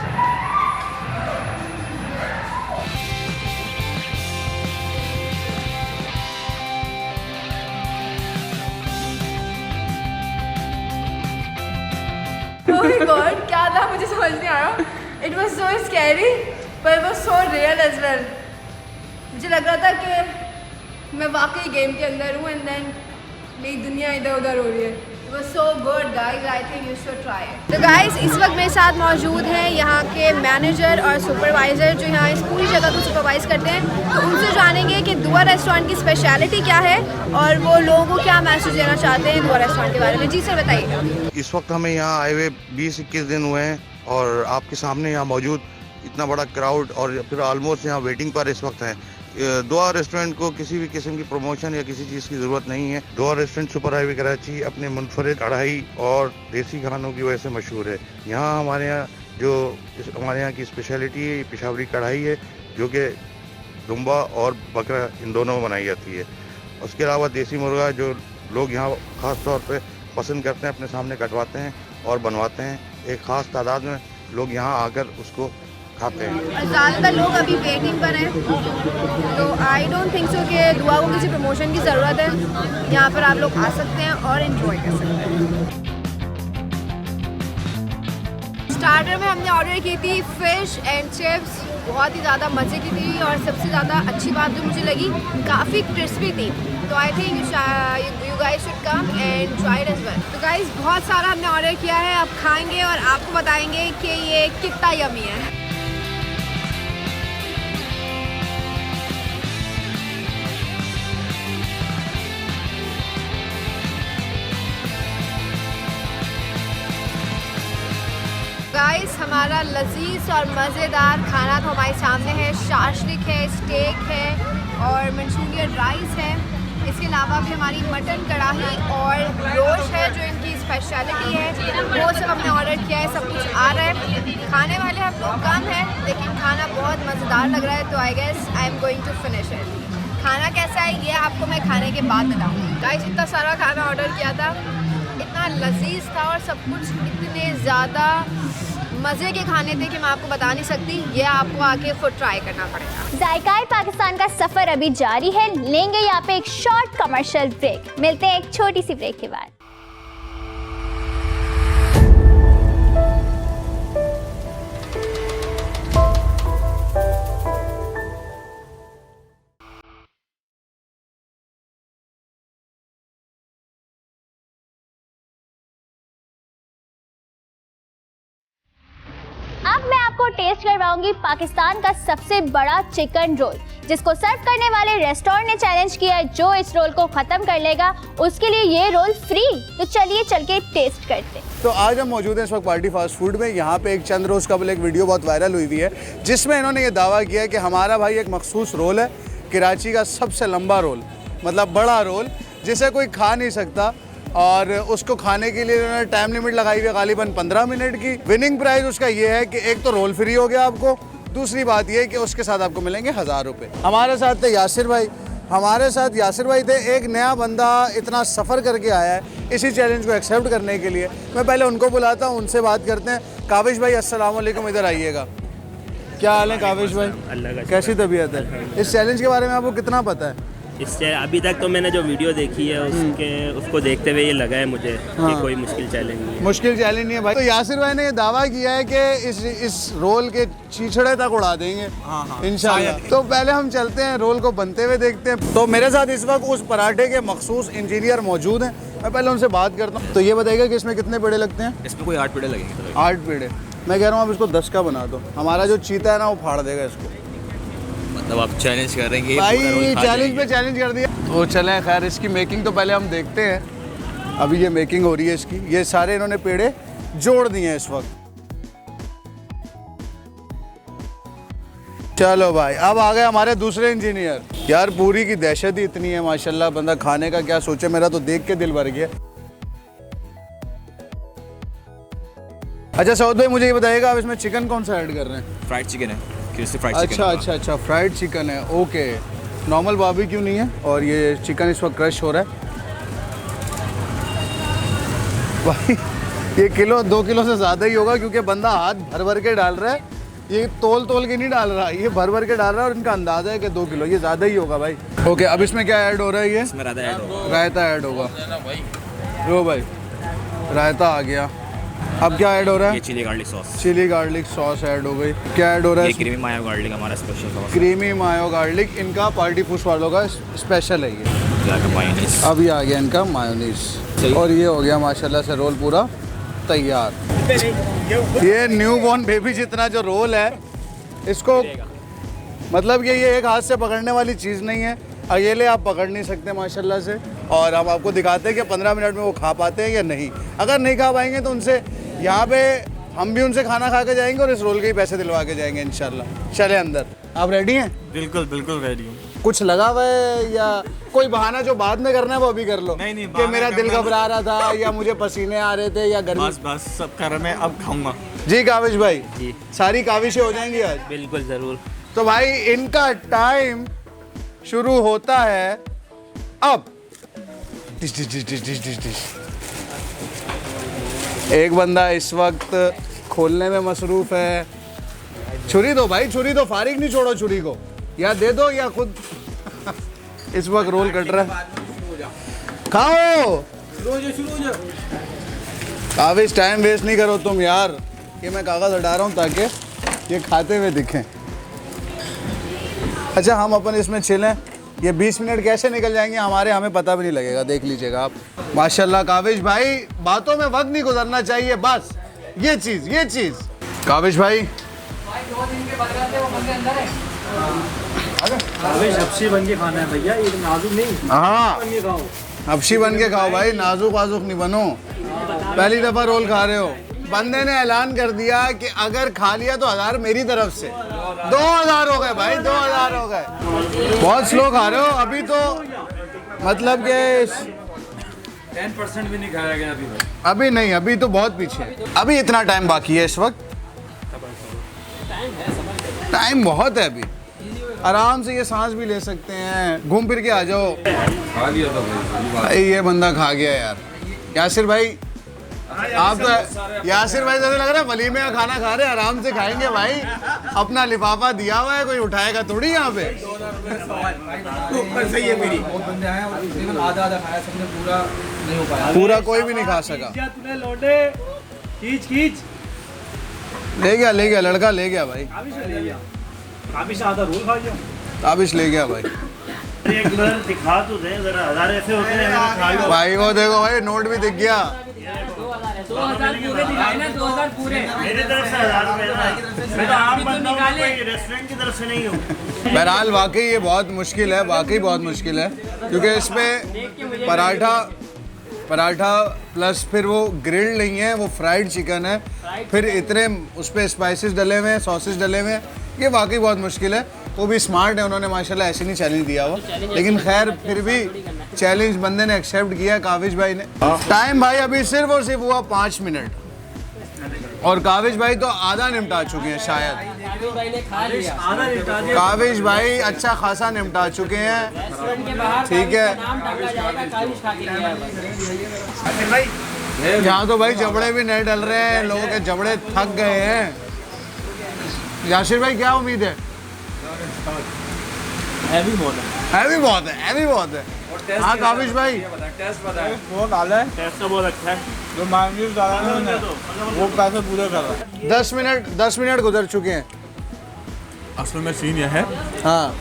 Oh my God, क्या था मुझे समझ नहीं आया। It was so scary, but it was so real as well. मुझे लग रहा था कि मैं वाकई गेम के अंदर हूँ एंड देन मेरी दुनिया इधर उधर हो रही है। It was so good, guys. I think you should try it. तो guys, इस वक्त मेरे साथ मौजूद हैं यहाँ के मैनेजर और सुपरवाइज़र जो यहाँ इस पूरी जगह को सुपरवाइज़ करते हैं। तो उनसे जानेंगे कि दुआ रेस्टोरेंट की स्पेशलिटी क्या है और वो लोगों को क्या मैसेज देना चाहते हैं दुआ रेस्टोरेंट के बारे में। जी सर, बताइएगा। इस वक्त हमें यहाँ आए हुए 20-21 दिन हुए हैं और आपके सामने यहाँ मौजूद इतना बड़ा क्राउड और फिर ऑलमोस्ट यहाँ वेटिंग पर इस वक्त है। दुआ रेस्टोरेंट को किसी भी किस्म की प्रमोशन या किसी चीज़ की ज़रूरत नहीं है। दुआ रेस्टोरेंट सुपर हाईवे कराची अपने मुनफरिद कढ़ाई और देसी खानों की वजह से मशहूर है। यहाँ हमारे यहाँ की स्पेशलिटी है पेशावरी कढ़ाई है, जो कि दुम्बा और बकरा इन दोनों में बनाई जाती है। उसके अलावा देसी मुर्गा जो लोग यहाँ ख़ास तौर पे पसंद करते हैं, अपने सामने कटवाते हैं और बनवाते हैं। एक ख़ास तादाद में लोग यहाँ आकर उसको खाते हैं। ज़्यादातर लोग अभी वेटिंग पर हैं, तो आई डोंट थिंक सो कि दुआ को किसी प्रमोशन की ज़रूरत है। यहाँ पर आप लोग आ सकते हैं और एंजॉय कर सकते हैं। स्टार्टर में हमने ऑर्डर की थी फ़िश एंड चिप्स, बहुत ही ज़्यादा मज़े की थी और सबसे ज़्यादा अच्छी बात जो मुझे लगी, काफ़ी क्रिस्पी थी। तो I think you guys should come and try it as well. तो गाइस, बहुत सारा हमने ऑर्डर किया है, अब खाएंगे और आपको बताएंगे कि ये कितना यमी है। गाइस, हमारा लजीज और मज़ेदार खाना तो हमारे सामने है। शाशलिक है, स्टेक है और मंचूरियन राइस है। इसके अलावा भी हमारी मटन कढ़ाई और गोश्त है जो इनकी स्पेशलिटी है, वो सब हमने ऑर्डर किया है। सब कुछ आ रहा है। खाने वाले हम लोग कम हैं, लेकिन खाना बहुत मज़ेदार लग रहा है, तो I guess I am going to finish it. खाना कैसा है ये आपको मैं खाने के बाद बताऊँगी। गाइस, इतना सारा खाना ऑर्डर किया था, इतना लजीज था और सब कुछ इतने ज़्यादा मज़े के खाने थे कि मैं आपको बता नहीं सकती। ये आपको आके खुद ट्राई करना पड़ेगा। जायकाए पाकिस्तान का सफ़र अभी जारी है। लेंगे यहाँ पे एक शॉर्ट कमर्शियल ब्रेक। मिलते हैं एक छोटी सी ब्रेक के बाद। अब मैं आपको टेस्ट करवाऊंगी पाकिस्तान का सबसे बड़ा चिकन रोल, जिसको सर्व करने वाले रेस्टोरेंट ने चैलेंज किया है जो इस रोल को खत्म कर लेगा उसके लिए ये रोल फ्री। तो चलिए चल के टेस्ट करते हैं। तो आज हम मौजूद हैं इस वक्त पार्टी फास्ट फूड में। यहाँ पे एक चंद रोज़ कबल एक वीडियो बहुत वायरल हुई है जिसमें इन्होंने ये दावा किया कि हमारा भाई एक मखसूस रोल है, कराची का सबसे लंबा रोल, मतलब बड़ा रोल जिसे कोई खा नहीं सकता, और उसको खाने के लिए उन्होंने टाइम लिमिट लगाई हुई गालिबन 15 मिनट की। विनिंग प्राइस उसका ये है कि एक तो रोल फ्री हो गया आपको, दूसरी बात ये है कि उसके साथ आपको मिलेंगे 1000 रुपये। हमारे साथ थे यासिर भाई, थे। एक नया बंदा इतना सफ़र करके आया है इसी चैलेंज को एक्सेप्ट करने के लिए। मैं पहले उनको बुलाता हूँ, उनसे बात करते हैं। काविश भाई अस्सलाम वालेकुम, इधर आइएगा। क्या हाल है काविश भाई? अल्लाह का कैसी तबीयत है? इस चैलेंज के बारे में आपको कितना पता है? इससे अभी तक तो मैंने जो वीडियो देखी है उसको देखते हुए ये लगा है मुझे कि कोई मुश्किल चैलेंज नहीं है। मुश्किल चैलेंज नहीं है भाई। तो यासिर भाई ने ये दावा किया है कि इस रोल के चीछड़े तक उड़ा देंगे इंशाल्लाह। तो पहले हम चलते हैं, रोल को बनते हुए देखते हैं। तो मेरे साथ इस वक्त उस पराठे के मखसूस इंजीनियर मौजूद हैं, मैं पहले उनसे बात करता हूँ। तो ये बताइएगा कि इसमें कितने पेड़े लगते हैं? इसमें कोई 8 पेड़े लगेंगे। 8 पेड़े। मैं कह रहा हूँ आप इसको 10 का बना दो, हमारा जो चीता है ना वो फाड़ देगा इसको। मतलब आप चैलेंज कर रहे हैं भाई? चैलेंज पे चैलेंज कर दिया। तो चलें, खैर इसकी मेकिंग तो पहले हम देखते हैं। अभी ये मेकिंग हो रही है इसकी। ये सारे इन्होंने पेड़े जोड़ दिए हैं इस वक्त। चलो भाई, अब आ गए हमारे दूसरे इंजीनियर। यार पूरी की दहशत ही इतनी है माशाल्लाह, बंदा खाने का क्या सोचे, मेरा तो देख के दिल भर गया। अच्छा सऊद भाई, मुझे ये बताइएगा आप इसमें चिकन कौन सा ऐड कर रहे हैं? फ्राइड चिकन है। अच्छा, फ्राइड चिकन है। ओके, नॉर्मल बारबेक्यू नहीं है। और ये चिकन इस वक्त क्रश हो रहा है भाई। ये किलो 2 किलो से ज़्यादा ही होगा, क्योंकि बंदा हाथ भर भर के डाल रहा है। ये तोल के नहीं डाल रहा, ये भर भर के डाल रहा है और इनका अंदाज़ा है कि 2 किलो, ये ज़्यादा ही होगा भाई। ओके, अब इसमें क्या ऐड हो रहा है? ये इसमें रायता ऐड होगा। लो भाई, रायता आ गया। अब क्या ऐड हो रहा है? ये chilli garlic sauce. Chilli garlic sauce add हो गई। क्या ऐड हो रहा है? ये क्रीमी मायो गार्लिक हमारा special sauce. Creamy mayo garlic इनका पार्टी पुश वालों का स्पेशल है ये। मायोनीज। अब ये आ गया इनका मायोनीज, और ये हो गया माशाल्लाह से रोल पूरा तैयार। ये न्यू बॉर्न बेबी जितना जो रोल है, इसको मतलब ये एक हाथ से पकड़ने वाली चीज़ नहीं है, अकेले आप पकड़ नहीं सकते माशाल्लाह से। और हम आपको दिखाते हैं कि 15 मिनट में वो खा पाते हैं या नहीं। अगर नहीं खा पाएंगे तो उनसे यहाँ पे हम भी उनसे खाना खा के जाएंगे और इस रोल के ही पैसे दिलवा के जाएंगे इंशाल्लाह। चले अंदर। आप रेडी हैं? बिल्कुल बिल्कुल रेडी हूँ। कुछ लगा हुआ है या कोई बहाना जो बाद में करना है वो अभी कर लो? नहीं कि मेरा दिल घबरा रहा था या मुझे पसीने आ रहे थे या गर्मी। बस सब कर मैं अब खाऊंगा। जी काविश भाई जी, सारी काविशें हो जाएंगी आज? बिल्कुल ज़रूर। तो भाई इनका टाइम शुरू होता है अब। Dish dish dish dish dish dish dish. एक बंदा इस वक्त खोलने में मसरूफ है। छुरी दो भाई, छुरी दो, फारिग नहीं छोड़ो छुरी को, या दे दो या खुद। इस वक्त रोल कट रहा है, खाओ। काविश टाइम वेस्ट नहीं करो तुम यार, ये मैं कागज़ हटा रहा हूँ ताकि ये खाते हुए दिखें। अच्छा हम अपन इसमें छिलें, ये 20 मिनट कैसे निकल जाएंगे हमारे, हमें पता भी नहीं लगेगा। देख लीजिएगा आप। माशाल्लाह काविश भाई, बातों में वक्त नहीं गुजरना चाहिए, बस ये चीज़। काविश भाई हब्शी बन के खाना है भैया, ये नाजुक नहीं। हाँ हब्शी बन के खाओ भाई, नाजुक वाजुक नहीं बनो। पहली दफ़ा रोल खा रहे हो। बंदे ने ऐलान कर दिया कि अगर खा लिया तो 1000 मेरी तरफ से। 2000 हो गए भाई, 2000 हो गए। बहुत स्लो खा रहे हो अभी तो, मतलब कि 10% भी नहीं खाया गया अभी। अभी नहीं, अभी तो बहुत पीछे है। अभी इतना टाइम बाकी है इस वक्त, टाइम बहुत है अभी। आराम से ये सांस भी ले सकते हैं, घूम फिर के आ जाओ। भाई ये बंदा खा गया यार। यासिर भाई आप तो, यासिर भाई जैसे लग रहा है वलीमे का खाना खा रहे हैं, आराम से खाएंगे भाई। अपना लिफाफा दिया हुआ है, कोई उठाएगा थोड़ी यहाँ पे। पूरा कोई भी नहीं खा सका। ले गया लड़का, ले गया भाई। काबिश ले गया भाई। दिखा तो दे जरा, 1000 ऐसे होते हैं भाई वो देखो भाई, नोट भी दिख गया। 2000 पूरे दिखाए ना, 2000 पूरे। मेरी तरफ से 1000 रुपए। मैं तो आम बंदा हूं, कोई रेस्टोरेंट की तरफ से नहीं हूँ। बहरहाल वाकई ये बहुत मुश्किल है, वाकई बहुत मुश्किल है, क्योंकि इसमें पराठा प्लस फिर वो ग्रिल्ड नहीं है, वो फ्राइड चिकन है, फिर इतने उस पर स्पाइसेस डले हुए हैं, सॉसेस डले हुए हैं। ये वाकई बहुत मुश्किल है। वो भी स्मार्ट है, उन्होंने माशाल्लाह ऐसे नहीं चैलेंज दिया हुआ, लेकिन खैर फिर भी चैलेंज बंदे ने एक्सेप्ट किया काविश भाई ने। टाइम भाई अभी सिर्फ और सिर्फ हुआ 5 मिनट, और काविश भाई तो आधा निपटा चुके हैं शायद। काविश भाई अच्छा खासा निपटा चुके हैं, ठीक है। यहाँ तो भाई जबड़े भी नहीं डल रहे हैं, लोगों के जबड़े थक गए हैं। यासिर भाई क्या उम्मीद है? हैवी बहुत है। हाँ काविश भाई वो डाला है, टेस्ट तो बहुत अच्छा है। जो मायोनीज डाला है वो पैसे पूरे कर रहा है। 10 मिनट गुजर चुके हैं। असल में सीन यह है, हाँ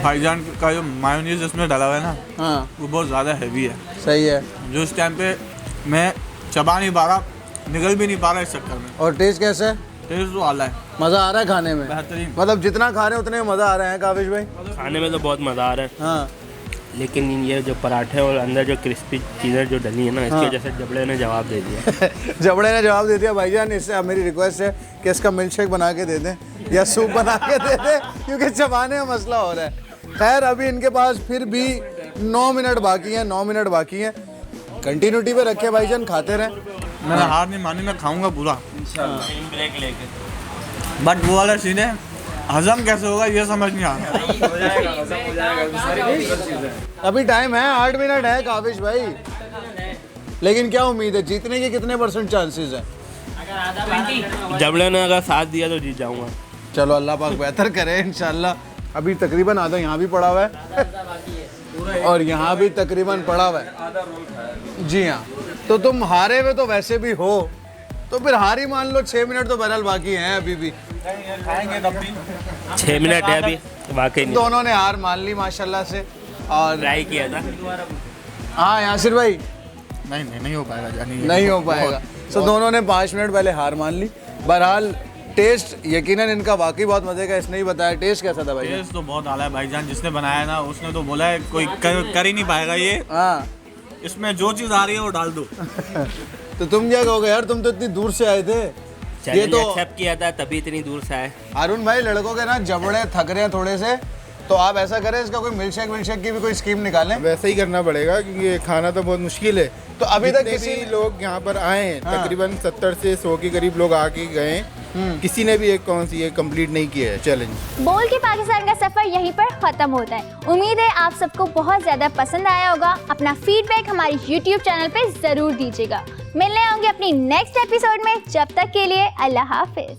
भाईजान का जो मायोनीज इसमें डाला हुआ है ना, हाँ वो बहुत ज़्यादा हैवी है। सही है। जो इस टाइम पे मैं चबा नहीं पा रहा, निकल भी नहीं पा रहा इस चक्कर में। और टेस्ट कैसा है? टेस्ट तो आला है, मज़ा आ रहा है खाने में? बेहतरीन। मतलब जितना खा रहे हैं उतने मज़ा आ रहा है काविश भाई? खाने में तो बहुत मज़ा आ रहा है, हाँ। लेकिन ये जो पराठे और अंदर जो क्रिस्पी चीज़ें जो डली है ना, इसकी वजह से जबड़े ने जवाब दे दिया। जबड़े ने जवाब दे दिया। भाईजान इससे अब मेरी रिक्वेस्ट है कि इसका मिल्क शेक बना के दे दें या सूप बना के दे दें, क्योंकि चबाने में मसला हो रहा है। खैर अभी इनके पास फिर भी 9 मिनट बाकी हैं। कंटिन्यूटी पे रखे भाईजान, खाते रहें। मैंने हार नहीं मानी, मैं खाऊंगा पूरा ब्रेक लेके। बट वो वाला सीन है, हजम कैसे होगा ये समझ नहीं आ रहा। अभी टाइम है, 8 मिनट है काविश भाई। लेकिन क्या उम्मीद है जीतने के कितने % चांसेस हैं? जबड़े ने अगर साथ दिया तो जीत जाऊंगा। चलो अल्लाह पाक बेहतर करे इंशाल्लाह। अभी तकरीबन आधा यहाँ भी पड़ा हुआ है और यहाँ भी तकरीबन पड़ा हुआ है। जी हाँ, तो तुम हारे हुए तो वैसे भी हो, तो फिर हार ही मान लो। 6 मिनट तो बहरहाल बाकी हैं अभी भी। खाएंगे तब भी 6 मिनट है अभी, वाकई नहीं। दोनों ने हार मान ली माशाल्लाह से। और ट्राई किया था। हाँ यासिर भाई, नहीं हो पाएगा, नहीं हो पाएगा। तो दोनों ने 5 मिनट पहले हार मान ली। बहरहाल टेस्ट यकीनन इनका वाकई बहुत मजे का, इसने ही बताया। टेस्ट कैसा था भाई? टेस्ट तो बहुत आला है भाईजान। जिसने बनाया ना उसने तो बोला है कोई कर ही नहीं पाएगा ये। हाँ, इसमें जो चीज़ आ रही है वो डाल दो। तो तुम क्या कहोगे यार, तुम तो इतनी दूर से आए थे। ये तो एक्सेप्ट किया था तभी इतनी दूर से आए। अरुण भाई, लड़कों के ना जबड़े थक रहे हैं थोड़े से, तो आप ऐसा करें इसका कोई मिल्कशेक की भी कोई स्कीम निकालें। वैसे ही करना पड़ेगा क्योंकि खाना तो बहुत मुश्किल है। तो अभी तक किसी किसी लोग यहाँ पर आए हैं, हाँ। तकरीबन 70 से 100 के करीब लोग आके गए, किसी ने भी एक कौन सी ये कंप्लीट नहीं किया है चैलेंज। बोल के पाकिस्तान का सफर यहीं पर खत्म होता है। उम्मीद है आप सबको बहुत ज्यादा पसंद आया होगा। अपना फीडबैक हमारे YouTube चैनल पे जरूर दीजिएगा। मिलने आऊंगी अपनी नेक्स्ट एपिसोड में। जब तक के लिए अल्लाह हाफिज।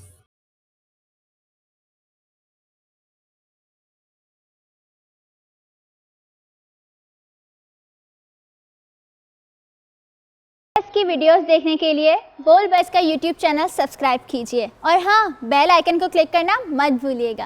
की वीडियोस देखने के लिए बोल बस का YouTube चैनल सब्सक्राइब कीजिए और हाँ, बेल आइकन को क्लिक करना मत भूलिएगा।